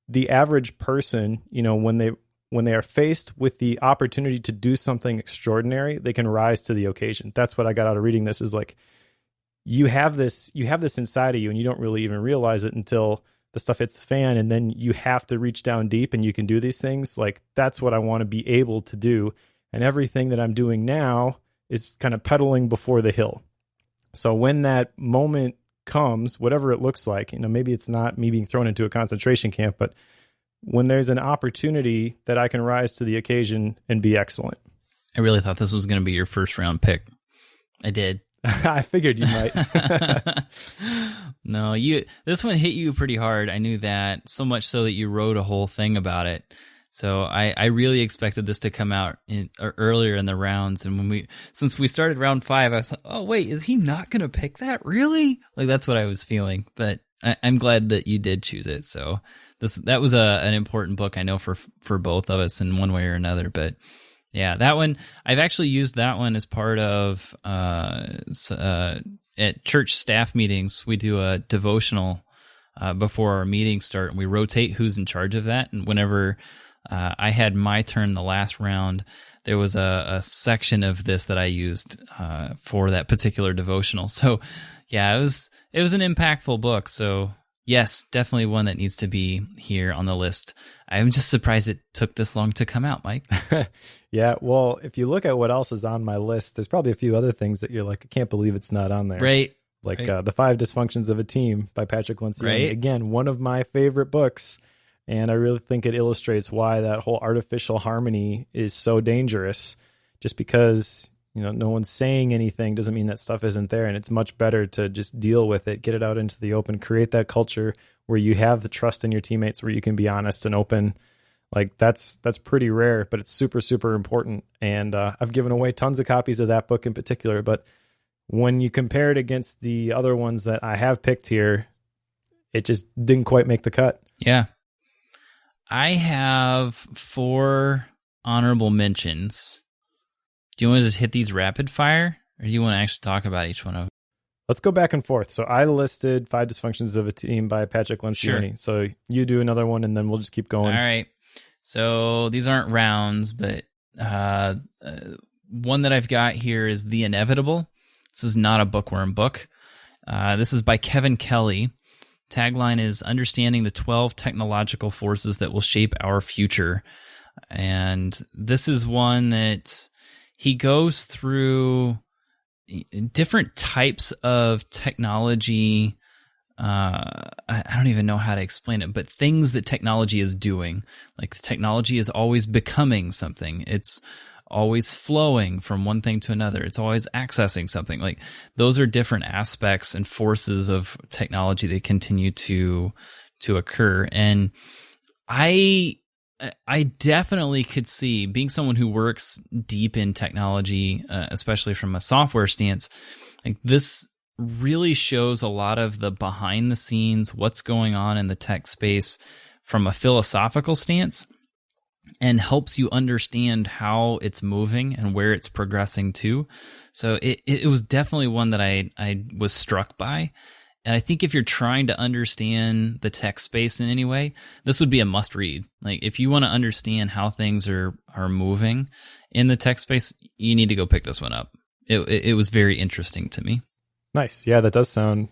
the average person, when they are faced with the opportunity to do something extraordinary, they can rise to the occasion. That's what I got out of reading this, is like, you have this inside of you, and you don't really even realize it until the stuff hits the fan, and then you have to reach down deep, and you can do these things. Like, that's what I want to be able to do. And everything that I'm doing now is kind of pedaling before the hill. So when that moment comes, whatever it looks like, maybe it's not me being thrown into a concentration camp, but when there's an opportunity that I can rise to the occasion and be excellent. I really thought this was going to be your first round pick. I did. I figured you might. No, this one hit you pretty hard. I knew that, so much so that you wrote a whole thing about it. So I really expected this to come out earlier in the rounds. And since we started round 5, I was like, oh, wait, is he not going to pick that? Really? Like, that's what I was feeling. But I'm glad that you did choose it. So that was an important book, I know, for both of us in one way or another. But yeah, that one, I've actually used that one as part of, at church staff meetings, we do a devotional before our meetings start, and we rotate who's in charge of that. And whenever I had my turn the last round, there was a section of this that I used for that particular devotional. So yeah, it was an impactful book. So yes, definitely one that needs to be here on the list. I'm just surprised it took this long to come out, Mike. Yeah, well, if you look at what else is on my list, there's probably a few other things that you're like, I can't believe it's not on there. Right. Like The 5 Dysfunctions of a Team by Patrick Lencioni. Right. Again, one of my favorite books. And I really think it illustrates why that whole artificial harmony is so dangerous. Just because, no one's saying anything doesn't mean that stuff isn't there. And it's much better to just deal with it, get it out into the open, create that culture where you have the trust in your teammates, where you can be honest and open. Like that's pretty rare, but it's super, super important. And I've given away tons of copies of that book in particular. But when you compare it against the other ones that I have picked here, it just didn't quite make the cut. Yeah. I have 4 honorable mentions. Do you want to just hit these rapid fire, or do you want to actually talk about each one of them? Let's go back and forth. So I listed 5 Dysfunctions of a Team by Patrick Lencioni. Sure. So you do another one, and then we'll just keep going. All right. So these aren't rounds, but one that I've got here is The Inevitable. This is not a Bookworm book. This is by Kevin Kelly. Tagline is Understanding the 12 Technological Forces That Will Shape Our Future. And this is one that he goes through different types of technology. I don't even know how to explain it, but things that technology is doing. Like technology is always becoming something. It's always flowing from one thing to another. It's always accessing something. Like those are different aspects and forces of technology that continue to occur. And I definitely could see, being someone who works deep in technology, especially from a software stance, like this really shows a lot of the behind the scenes, what's going on in the tech space from a philosophical stance, and helps you understand how it's moving and where it's progressing to. So it was definitely one that I was struck by. And I think if you're trying to understand the tech space in any way, this would be a must read. Like if you want to understand how things are moving in the tech space, you need to go pick this one up. It was very interesting to me. Nice. Yeah, that does sound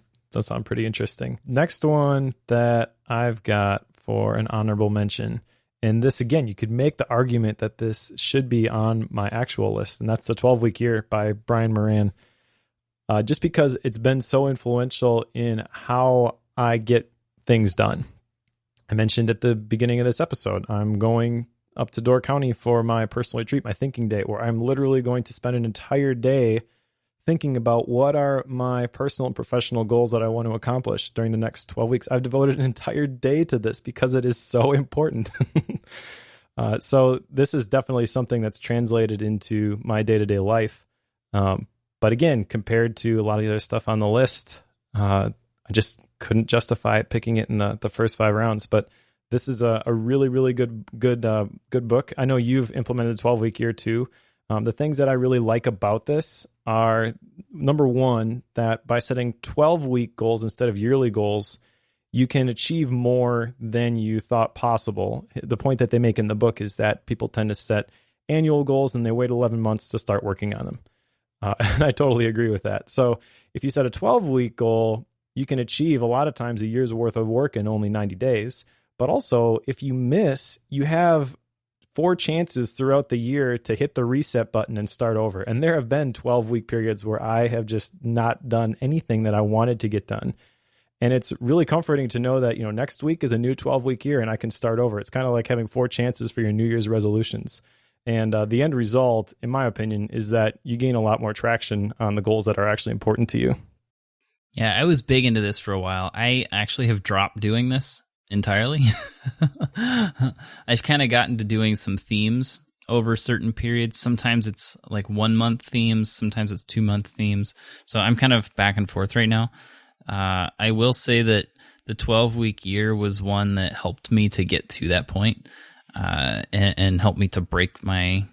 pretty interesting. Next one that I've got for an honorable mention, and this again, you could make the argument that this should be on my actual list, and that's The 12-Week Year by Brian Moran. Just because it's been so influential in how I get things done. I mentioned at the beginning of this episode, I'm going up to Door County for my personal retreat, my thinking day, where I'm literally going to spend an entire day thinking about what are my personal and professional goals that I want to accomplish during the next 12 weeks. I've devoted an entire day to this because it is so important. So this is definitely something that's translated into my day-to-day life. But again, compared to a lot of the other stuff on the list, I just couldn't justify picking it in the first 5 rounds. But this is a really, really good book. I know you've implemented a 12-week year too. The things that I really like about this are, number one, that by setting 12-week goals instead of yearly goals, you can achieve more than you thought possible. The point that they make in the book is that people tend to set annual goals and they wait 11 months to start working on them. And I totally agree with that. So if you set a 12-week goal, you can achieve a lot of times a year's worth of work in only 90 days. But also, if you miss, you have 4 chances throughout the year to hit the reset button and start over. And there have been 12-week periods where I have just not done anything that I wanted to get done. And it's really comforting to know that, next week is a new 12-week year and I can start over. It's kind of like having 4 chances for your New Year's resolutions. And the end result, in my opinion, is that you gain a lot more traction on the goals that are actually important to you. Yeah, I was big into this for a while. I actually have dropped doing this entirely. I've kind of gotten to doing some themes over certain periods. Sometimes it's like 1 month themes, sometimes it's 2 month themes. So I'm kind of back and forth right now. I will say that the 12-week year was one that helped me to get to that point, and helped me to break my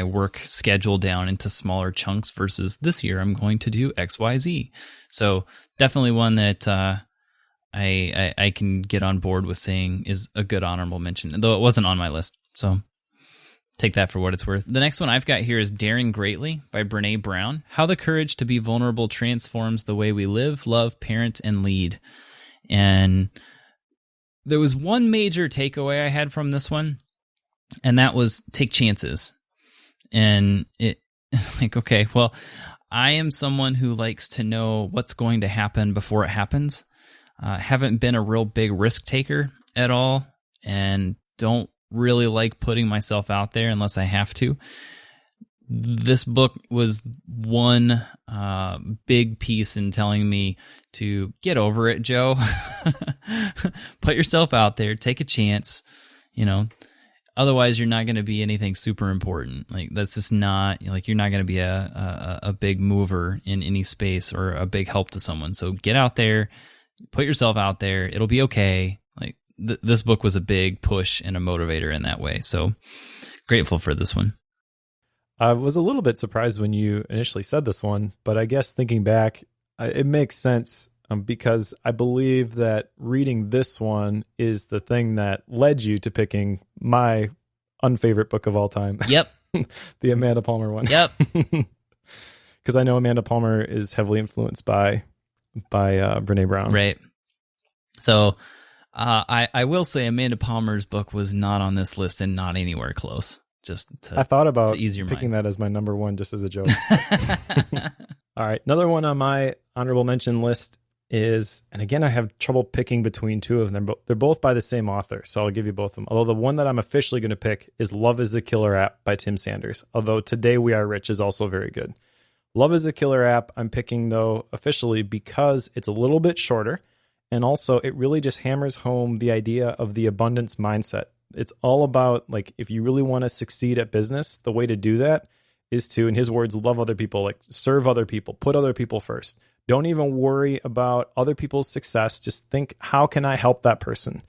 work schedule down into smaller chunks versus this year I'm going to do XYZ. So definitely one that I can get on board with saying is a good honorable mention, though it wasn't on my list. So take that for what it's worth. The next one I've got here is Daring Greatly by Brene Brown. How the courage to be vulnerable transforms the way we live, love, parent, and lead. And there was one major takeaway I had from this one, and that was take chances. And it's like, okay, well, I am someone who likes to know what's going to happen before it happens. Haven't been a real big risk taker at all, and don't really like putting myself out there unless I have to. This book was one big piece in telling me to get over it, Joe. Put yourself out there, take a chance, otherwise you're not going to be anything super important. Like, that's just not, like, you're not going to be a big mover in any space or a big help to someone. So get out there, put yourself out there. It'll be okay. Like, this book was a big push and a motivator in that way. So grateful for this one. I was a little bit surprised when you initially said this one, but I guess thinking back, it makes sense because I believe that reading this one is the thing that led you to picking my unfavorite book of all time. Yep. The Amanda Palmer one. Yep. Because I know Amanda Palmer is heavily influenced by Brene Brown. Right. So I will say Amanda Palmer's book was not on this list and not anywhere close. I thought about picking mind. That as my number one, just as a joke. All right. Another one on my honorable mention list is, and again, I have trouble picking between two of them. They're both by the same author, so I'll give you both of them. Although the one that I'm officially going to pick is Love is the Killer App by Tim Sanders. Although Today We Are Rich is also very good. Love is the Killer App I'm picking, though, officially because it's a little bit shorter. And also, it really just hammers home the idea of the abundance mindset. It's all about, like, if you really want to succeed at business, the way to do that is to, in his words, love other people, like serve other people, put other people first. Don't even worry about other people's success. Just think, how can I help that person?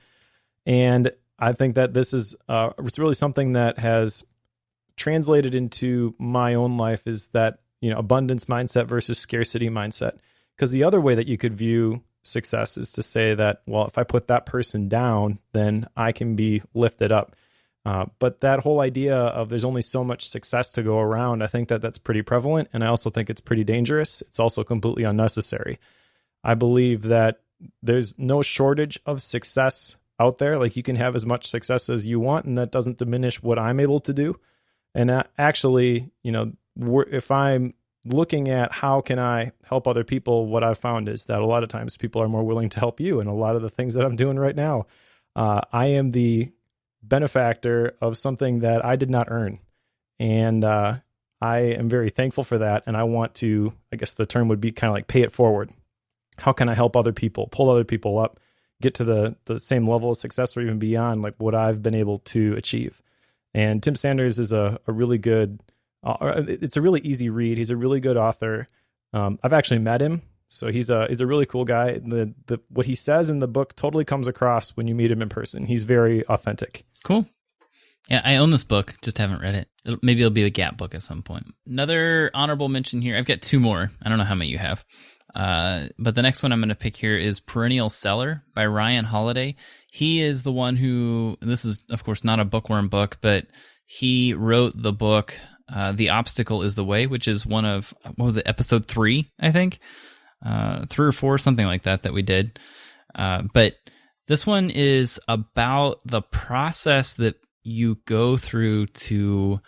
And I think that this is, it's really something that has translated into my own life, is that, abundance mindset versus scarcity mindset. Because the other way that you could view success is to say that, well, if I put that person down, then I can be lifted up. But that whole idea of there's only so much success to go around, I think that that's pretty prevalent. And I also think it's pretty dangerous. It's also completely unnecessary. I believe that there's no shortage of success out there. Like, you can have as much success as you want, and that doesn't diminish what I'm able to do. And actually, if I'm looking at how can I help other people, what I've found is that a lot of times people are more willing to help you. And a lot of the things that I'm doing right now, I am the benefactor of something that I did not earn. And I am very thankful for that. And I want to, I guess the term would be kind of like pay it forward. How can I help other people, pull other people up, get to the same level of success or even beyond, like what I've been able to achieve? And Tim Sanders is a really good, it's a really easy read. He's a really good author. I've actually met him. So he's a really cool guy. What he says in the book totally comes across when you meet him in person. He's very authentic. Cool. Yeah, I own this book, just haven't read it. Maybe it'll be a Gap book at some point. Another honorable mention here. I've got two more. I don't know how many you have. But the next one I'm going to pick here is Perennial Seller by Ryan Holiday. He is the one who, and this is, of course, not a bookworm book, but he wrote the book, The Obstacle is the Way, which is one of, episode 3, I think? 3 or 4, something like that we did. But this one is about the process that you go through to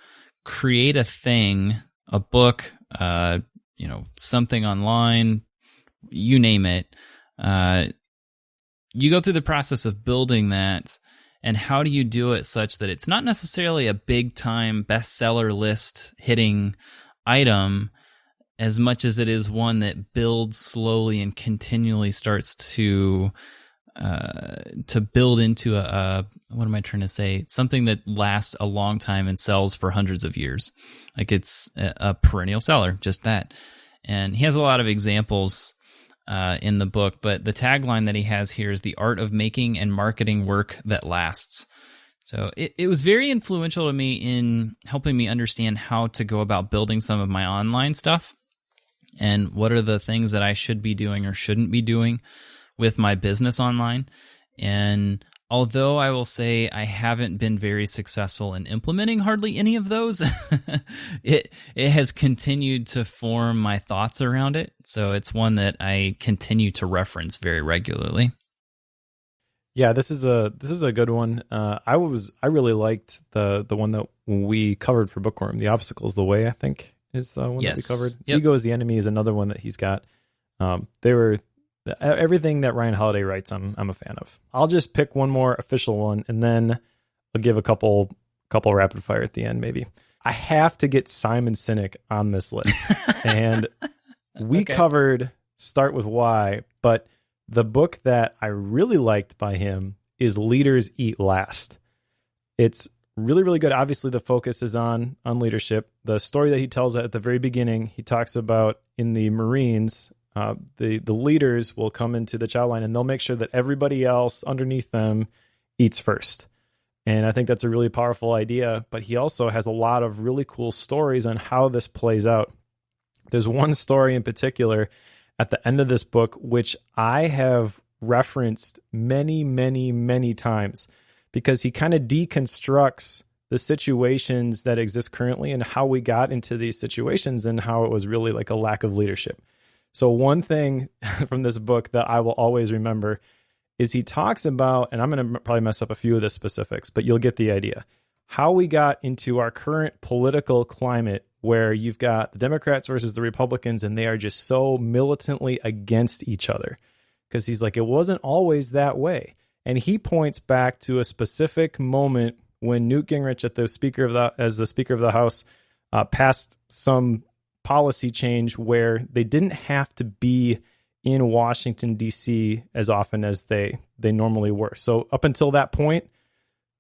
create a thing, a book, something online, you name it. You go through the process of building that, and how do you do it such that it's not necessarily a big time bestseller list hitting item, as much as it is one that builds slowly and continually starts to to build into what am I trying to say? Something that lasts a long time and sells for hundreds of years. Like it's a perennial seller, just that. And he has a lot of examples in the book, but the tagline that he has here is the art of making and marketing work that lasts. So it was very influential to me in helping me understand how to go about building some of my online stuff and what are the things that I should be doing or shouldn't be doing with my business online. And although I will say I haven't been very successful in implementing hardly any of those, it has continued to form my thoughts around it. So it's one that I continue to reference very regularly. Yeah, this is a good one. I really liked the one that we covered for Bookworm. The Obstacle is the Way, I think, is the one that we covered. Yep. Ego is the Enemy is another one that he's got. Everything that Ryan Holiday writes, I'm a fan of. I'll just pick one more official one, and then I'll give a couple rapid fire at the end, maybe. I have to get Simon Sinek on this list, and we covered Start With Why, but the book that I really liked by him is Leaders Eat Last. It's really, really good. Obviously, the focus is on leadership. The story that he tells at the very beginning, he talks about in the Marines. The leaders will come into the chow line and they'll make sure that everybody else underneath them eats first. And I think that's a really powerful idea, but he also has a lot of really cool stories on how this plays out. There's one story in particular at the end of this book, which I have referenced many, many, many times because he kind of deconstructs the situations that exist currently and how we got into these situations and how it was really like a lack of leadership. So one thing from this book that I will always remember is he talks about, and I'm going to probably mess up a few of the specifics, but you'll get the idea, how we got into our current political climate where you've got the Democrats versus the Republicans, and they are just so militantly against each other. Because he's like, it wasn't always that way. And he points back to a specific moment when Newt Gingrich, as the Speaker of the House, passed some policy change where they didn't have to be in Washington, D.C. as often as they normally were. So up until that point,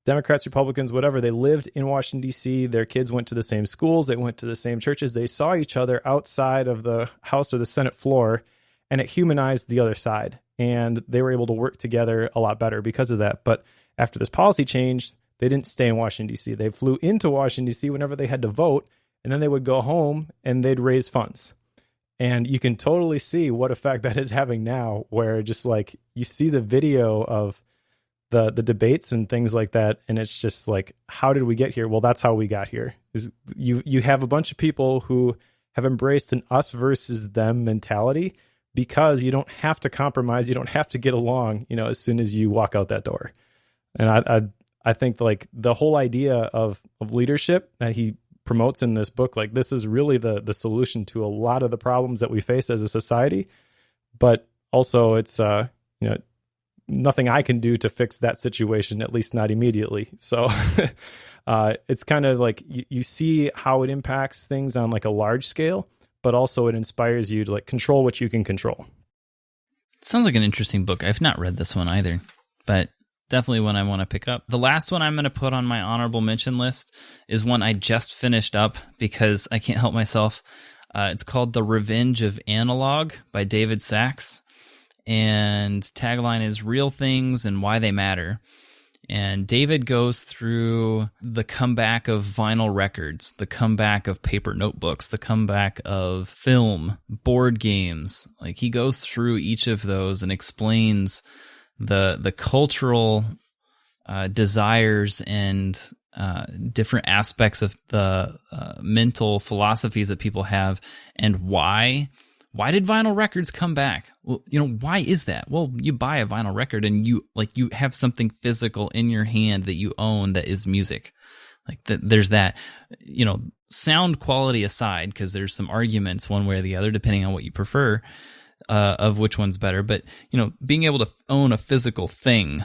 Democrats, Republicans, whatever, they lived in Washington, D.C. Their kids went to the same schools. They went to the same churches. They saw each other outside of the House or the Senate floor, and it humanized the other side. And they were able to work together a lot better because of that. But after this policy change, they didn't stay in Washington, D.C. They flew into Washington, D.C. whenever they had to vote, and then they would go home and they'd raise funds. And you can totally see what effect that is having now, where just like you see the video of the debates and things like that, and it's just like, how did we get here? Well, that's how we got here. Is you have a bunch of people who have embraced an us versus them mentality because you don't have to compromise, you don't have to get along, as soon as you walk out that door. And I think like the whole idea of leadership that he promotes in this book, like this is really the solution to a lot of the problems that we face as a society. But also it's nothing I can do to fix that situation, at least not immediately. So it's kind of like you see how it impacts things on like a large scale, but also it inspires you to like control what you can control. It sounds like an interesting book. I've not read this one either, but definitely one I want to pick up. The last one I'm going to put on my honorable mention list is one I just finished up because I can't help myself. It's called The Revenge of Analog by David Sachs. And tagline is Real Things and Why They Matter. And David goes through the comeback of vinyl records, the comeback of paper notebooks, the comeback of film, board games. Like he goes through each of those and explains the cultural desires and different aspects of the mental philosophies that people have and why. Why did vinyl records come back? Well, why is that? Well, you buy a vinyl record and you have something physical in your hand that you own that is music. Like there's that, sound quality aside, because there's some arguments one way or the other, depending on what you prefer, of which one's better. But, being able to own a physical thing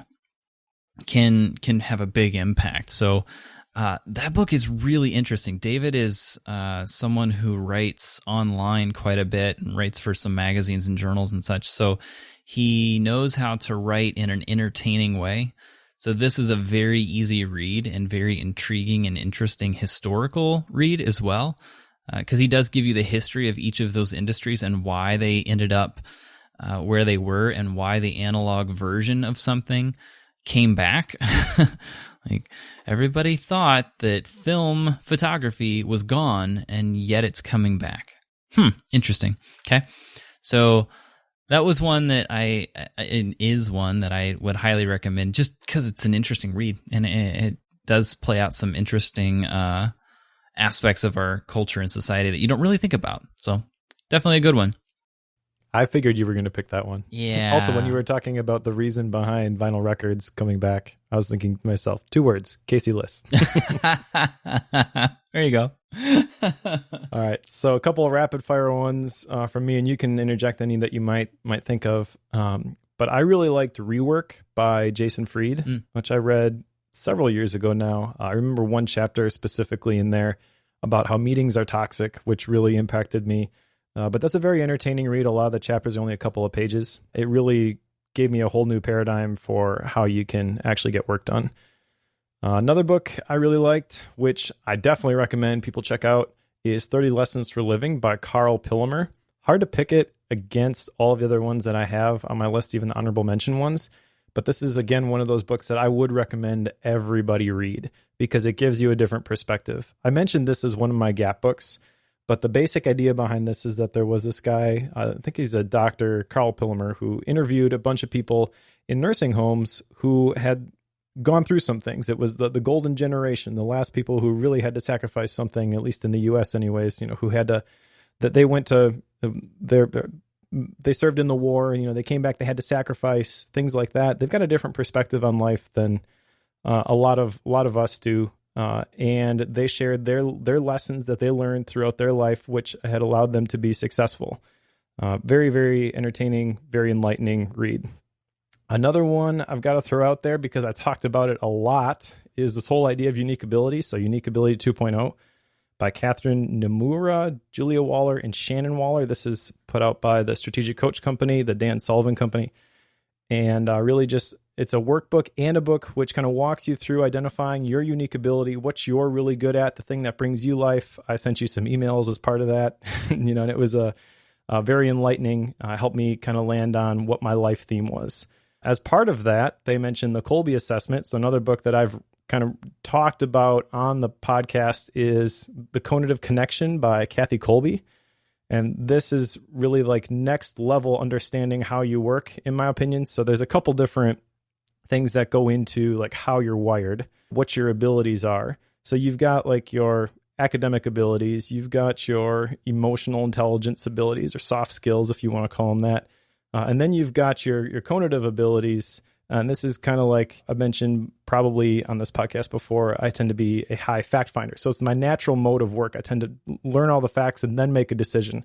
can have a big impact. So That book is really interesting. David is someone who writes online quite a bit and writes for some magazines and journals and such. So he knows how to write in an entertaining way. So this is a very easy read and very intriguing and interesting historical read as well, because he does give you the history of each of those industries and why they ended up where they were and why the analog version of something came back. Like, everybody thought that film photography was gone, and yet it's coming back. Interesting. Okay. So that was one that is one that I would highly recommend, just because it's an interesting read, and it does play out some interesting aspects of our culture and society that you don't really think about. So definitely a good one. I figured you were going to pick that one. Yeah. Also, when you were talking about the reason behind vinyl records coming back, I was thinking to myself, 2 words, Casey Liss. There you go. All right. So a couple of rapid fire ones from me, and you can interject any that you might think of. But I really liked Rework by Jason Fried, which I read several years ago now. I remember one chapter specifically in there about how meetings are toxic, which really impacted me. But that's a very entertaining read. A lot of the chapters are only a couple of pages. It really gave me a whole new paradigm for how you can actually get work done. Another book I really liked, which I definitely recommend people check out, is 30 Lessons for Living by Carl Pillemer. Hard to pick it against all of the other ones that I have on my list, even the honorable mention ones. But this is, again, one of those books that I would recommend everybody read because it gives you a different perspective. I mentioned this as one of my gap books. But the basic idea behind this is that there was this guy, I think he's a doctor, Carl Pillemer, who interviewed a bunch of people in nursing homes who had gone through some things. It was the golden generation, the last people who really had to sacrifice something, at least in the U.S. anyways, who had to, that they went to, they served in the war, they came back, they had to sacrifice, things like that. They've got a different perspective on life than a lot of us do. And they shared their lessons that they learned throughout their life, which had allowed them to be successful. Very, very entertaining, very enlightening read. Another one I've got to throw out there because I talked about it a lot is this whole idea of unique ability. So Unique Ability 2.0 by Catherine Nomura, Julia Waller, and Shannon Waller. This is put out by the Strategic Coach Company, the Dan Sullivan Company. And really just, it's a workbook and a book which kind of walks you through identifying your unique ability, what you're really good at, the thing that brings you life. I sent you some emails as part of that, and it was a very enlightening, helped me kind of land on what my life theme was. As part of that, they mentioned the Kolbe Assessment. So another book that I've kind of talked about on the podcast is The Conative Connection by Kathy Kolbe. And this is really like next level understanding how you work, in my opinion. So there's a couple different things that go into like how you're wired, what your abilities are. So you've got like your academic abilities, you've got your emotional intelligence abilities or soft skills, if you want to call them that. And then you've got your conative abilities. And this is kind of like I mentioned probably on this podcast before, I tend to be a high fact finder. So it's my natural mode of work. I tend to learn all the facts and then make a decision.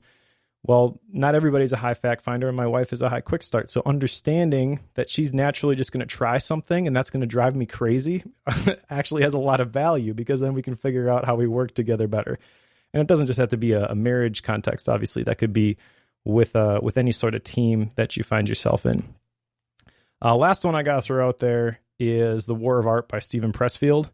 Well, not everybody's a high fact finder, and my wife is a high quick start. So understanding that she's naturally just going to try something and that's going to drive me crazy actually has a lot of value because then we can figure out how we work together better. And it doesn't just have to be a marriage context, obviously. That could be with any sort of team that you find yourself in. Last one I got to throw out there is The War of Art by Stephen Pressfield.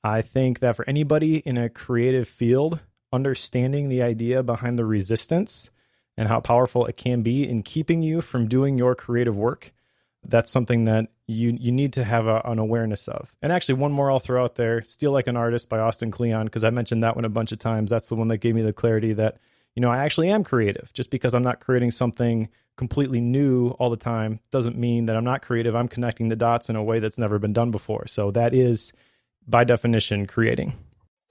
I think that for anybody in a creative field, understanding the idea behind the resistance and how powerful it can be in keeping you from doing your creative work, that's something that you need to have an awareness of. And actually, one more I'll throw out there, Steal Like an Artist by Austin Kleon, because I mentioned that one a bunch of times. That's the one that gave me the clarity that, I actually am creative. Just because I'm not creating something completely new all the time doesn't mean that I'm not creative. I'm connecting the dots in a way that's never been done before. So that is, by definition, creating.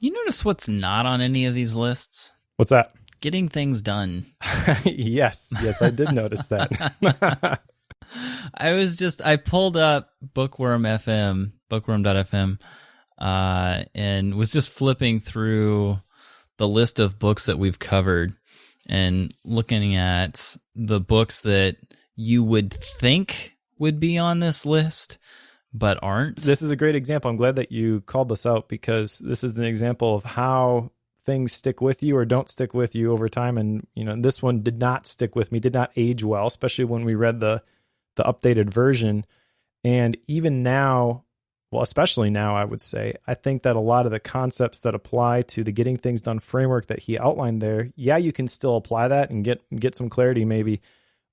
You notice what's not on any of these lists? What's that? Getting things done. Yes, I did notice that. I pulled up bookworm.fm, and was just flipping through the list of books that we've covered and looking at the books that you would think would be on this list, but aren't. This is a great example. I'm glad that you called this out, because this is an example of how things stick with you or don't stick with you over time. And, this one did not stick with me, did not age well, especially when we read the updated version. And even now, well, especially now, I would say, I think that a lot of the concepts that apply to the getting things done framework that he outlined there, yeah, you can still apply that and get some clarity maybe,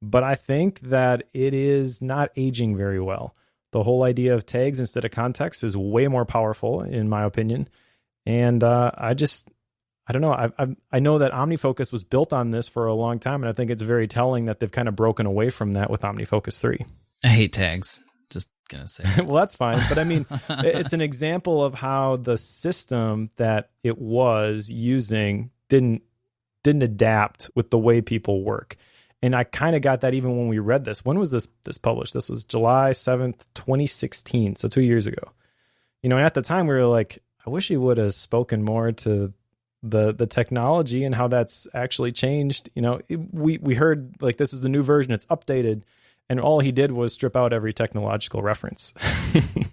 but I think that it is not aging very well. The whole idea of tags instead of context is way more powerful, in my opinion. And I don't know. I know that OmniFocus was built on this for a long time, and I think it's very telling that they've kind of broken away from that with OmniFocus 3. I hate tags. Just gonna say. Well, that's fine. But I mean, it's an example of how the system that it was using didn't adapt with the way people work. And I kind of got that even when we read this. When was this published? This was July 7th, 2016. So 2 years ago. And at the time we were like, I wish he would have spoken more to the technology and how that's actually changed. We heard like, this is the new version, it's updated. And all he did was strip out every technological reference.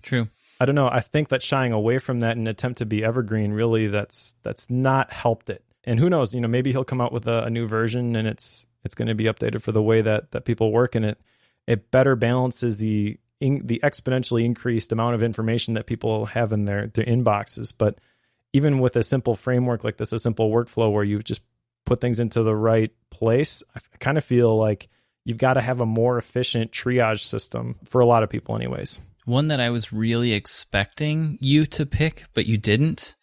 True. I don't know. I think that shying away from that in an attempt to be evergreen, really, that's not helped it. And who knows, maybe he'll come out with a new version and it's going to be updated for the way that people work, and it better balances the exponentially increased amount of information that people have in their inboxes. But even with a simple framework like this, a simple workflow where you just put things into the right place, I kind of feel like you've got to have a more efficient triage system for a lot of people anyways. One that I was really expecting you to pick, but you didn't,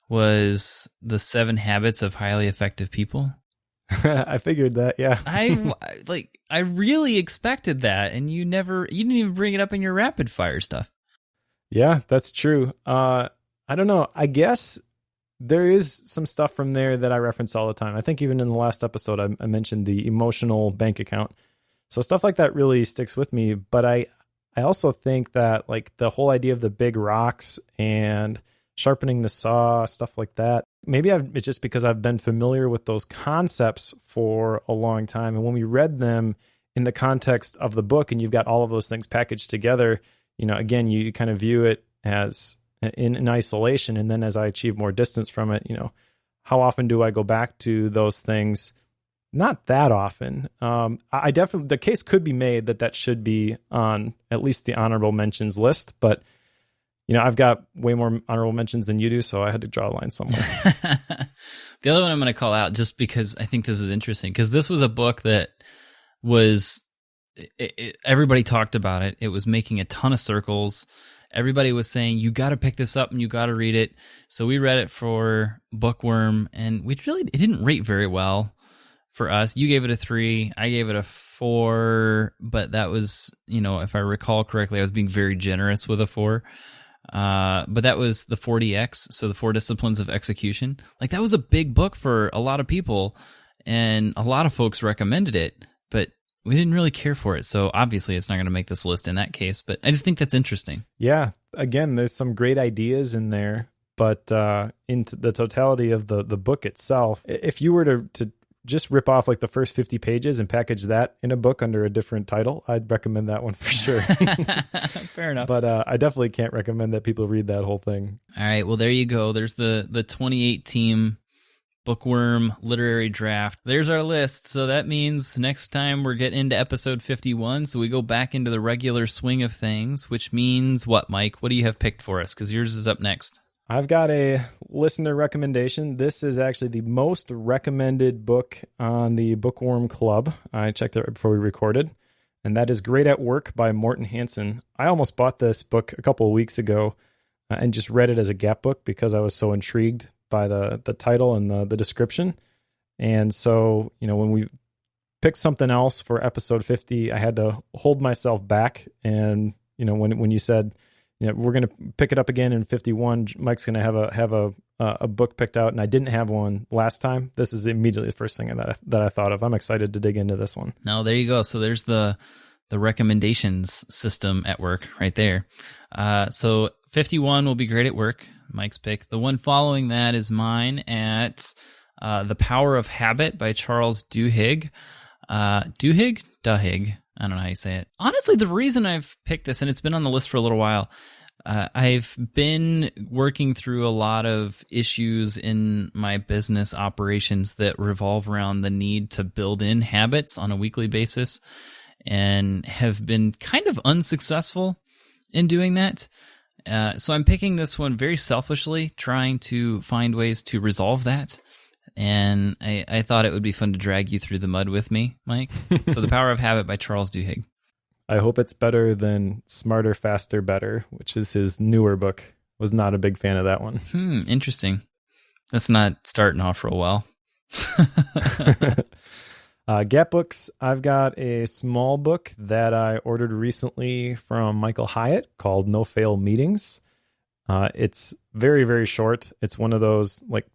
was the 7 Habits of Highly Effective People. I figured that, yeah. I really expected that, and you didn't even bring it up in your rapid fire stuff. Yeah, that's true. I don't know. I guess there is some stuff from there that I reference all the time. I think even in the last episode, I mentioned the emotional bank account. So stuff like that really sticks with me. But I also think that like the whole idea of the big rocks and sharpening the saw, stuff like that, maybe it's just because I've been familiar with those concepts for a long time. And when we read them in the context of the book and you've got all of those things packaged together, again, you kind of view it as in isolation. And then as I achieve more distance from it, how often do I go back to those things? Not that often. I definitely, the case could be made that should be on at least the honorable mentions list, but I've got way more honorable mentions than you do, so I had to draw a line somewhere. The other one I'm going to call out just because I think this is interesting, because this was a book that was, everybody talked about it. It was making a ton of circles. Everybody was saying, you got to pick this up and you got to read it. So we read it for Bookworm, and it didn't rate very well for us. You gave it a 3. I gave it a 4, but that was, if I recall correctly, I was being very generous with a 4. But that was the 4DX, so the 4 Disciplines of Execution. Like, that was a big book for a lot of people, and a lot of folks recommended it, but we didn't really care for it. So obviously it's not going to make this list in that case, but I just think that's interesting. Yeah. Again, there's some great ideas in there, but into the totality of the book itself, if you were to just rip off like the first 50 pages and package that in a book under a different title, I'd recommend that one for sure. Fair enough. But I definitely can't recommend that people read that whole thing. All right. Well, there you go. There's the 2018 Bookworm Literary Draft. There's our list. So that means next time we're getting into episode 51. So we go back into the regular swing of things, which means what, Mike? What do you have picked for us? Because yours is up next. I've got a listener recommendation. This is actually the most recommended book on the Bookworm Club. I checked it right before we recorded, and that is Great at Work by Morton Hansen. I almost bought this book a couple of weeks ago and just read it as a gap book because I was so intrigued by the title and the description. And so, when we picked something else for episode 50, I had to hold myself back. And, when you said, we're going to pick it up again in 51, Mike's going to have a book picked out, and I didn't have one last time. This is immediately the first thing that I thought of. I'm excited to dig into this one. No, there you go. So there's the recommendations system at work right there. So 51 will be Great at Work, Mike's pick. The one following that is mine at The Power of Habit by Charles Duhigg. Duhigg? I don't know how you say it. Honestly, the reason I've picked this, and it's been on the list for a little while, I've been working through a lot of issues in my business operations that revolve around the need to build in habits on a weekly basis, and have been kind of unsuccessful in doing that. So I'm picking this one very selfishly, trying to find ways to resolve that. And I thought it would be fun to drag you through the mud with me, Mike. So The Power of Habit by Charles Duhigg. I hope it's better than Smarter, Faster, Better, which is his newer book. Was not a big fan of that one. Interesting. That's not starting off real well. Gap Books, I've got a small book that I ordered recently from Michael Hyatt called No Fail Meetings. It's very, very short. It's one of those like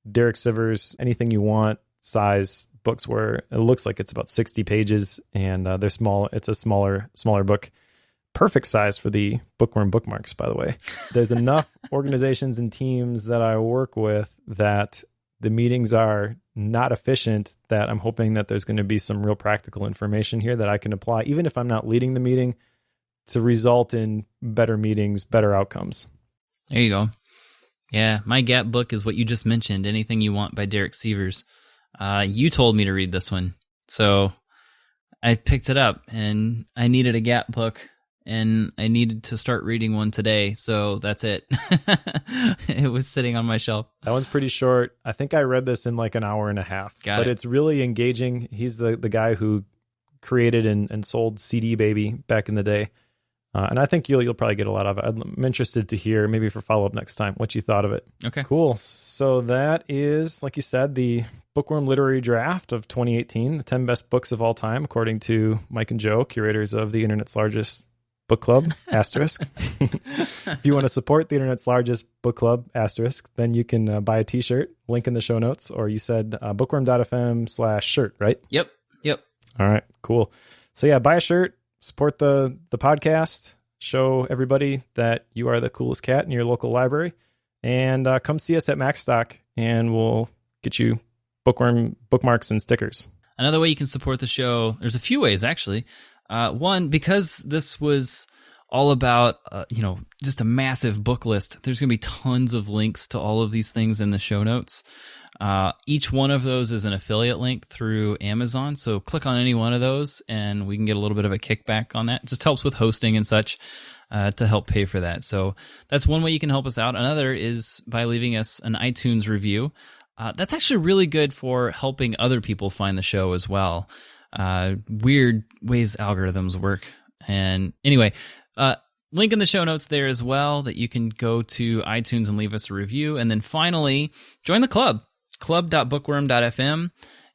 Derek Sivers, anything you want size books where it looks like it's about 60 pages and they're small. It's a smaller book. Perfect size for the Bookworm bookmarks, by the way. There's enough organizations and teams that I work with that the meetings are not efficient, that I'm hoping that there's going to be some real practical information here that I can apply, even if I'm not leading the meeting, to result in better meetings, better outcomes. There you go. Yeah, my Gap book is what you just mentioned, Anything You Want by Derek Sivers. You told me to read this one, so I picked it up, and I needed a Gap book, and I needed to start reading one today, so that's it. It was sitting on my shelf. That one's pretty short. I think I read this in like an hour and a half. But it's really engaging. He's the guy who created and sold CD Baby back in the day. And I think you'll probably get a lot of it. I'm interested to hear, maybe for follow-up next time, what you thought of it. Okay. Cool. So that is, like you said, the Bookworm Literary Draft of 2018, the 10 best books of all time, according to Mike and Joe, curators of the internet's largest book club, asterisk. If you want to support the internet's largest book club, asterisk, then you can buy a t-shirt, link in the show notes, or you said bookworm.fm/shirt, right? Yep. All right, cool. So yeah, buy a shirt, support the podcast, show everybody that you are the coolest cat in your local library, and come see us at Macstock, and we'll get you Bookworm bookmarks and stickers. Another way you can support the show, there's a few ways actually. One, because this was all about, just a massive book list, there's going to be tons of links to all of these things in the show notes. Each one of those is an affiliate link through Amazon. So click on any one of those and we can get a little bit of a kickback on that. It just helps with hosting and such to help pay for that. So that's one way you can help us out. Another is by leaving us an iTunes review. That's actually really good for helping other people find the show as well. Weird ways algorithms work. And anyway, link in the show notes there as well that you can go to iTunes and leave us a review. And then finally, join the club, club.bookworm.fm.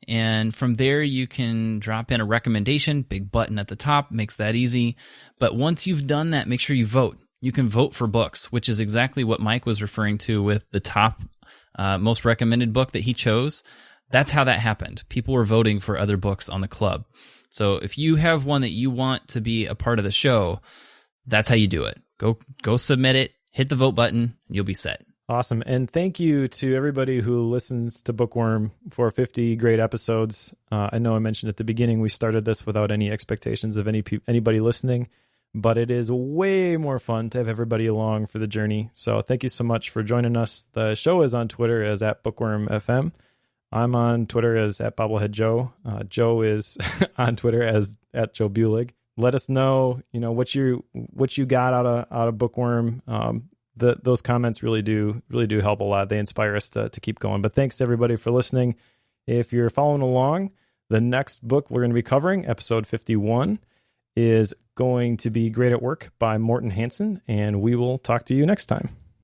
And from there, you can drop in a recommendation, big button at the top, makes that easy. But once you've done that, make sure you vote. You can vote for books, which is exactly what Mike was referring to with the top most recommended book that he chose. That's how that happened. People were voting for other books on the club. So if you have one that you want to be a part of the show, that's how you do it. Go submit it, hit the vote button, and you'll be set. Awesome. And thank you to everybody who listens to Bookworm for 50 great episodes. I know I mentioned at the beginning we started this without any expectations of anybody listening, but it is way more fun to have everybody along for the journey. So thank you so much for joining us. The show is on Twitter as @BookwormFM. I'm on Twitter as @BobbleheadJoe. Joe is on Twitter as @joebuhlig. Let us know, what you got out of Bookworm. Those comments really do help a lot. They inspire us to keep going. But thanks to everybody for listening. If you're following along, the next book we're going to be covering, episode 51, is going to be Great at Work by Morton Hansen, and we will talk to you next time.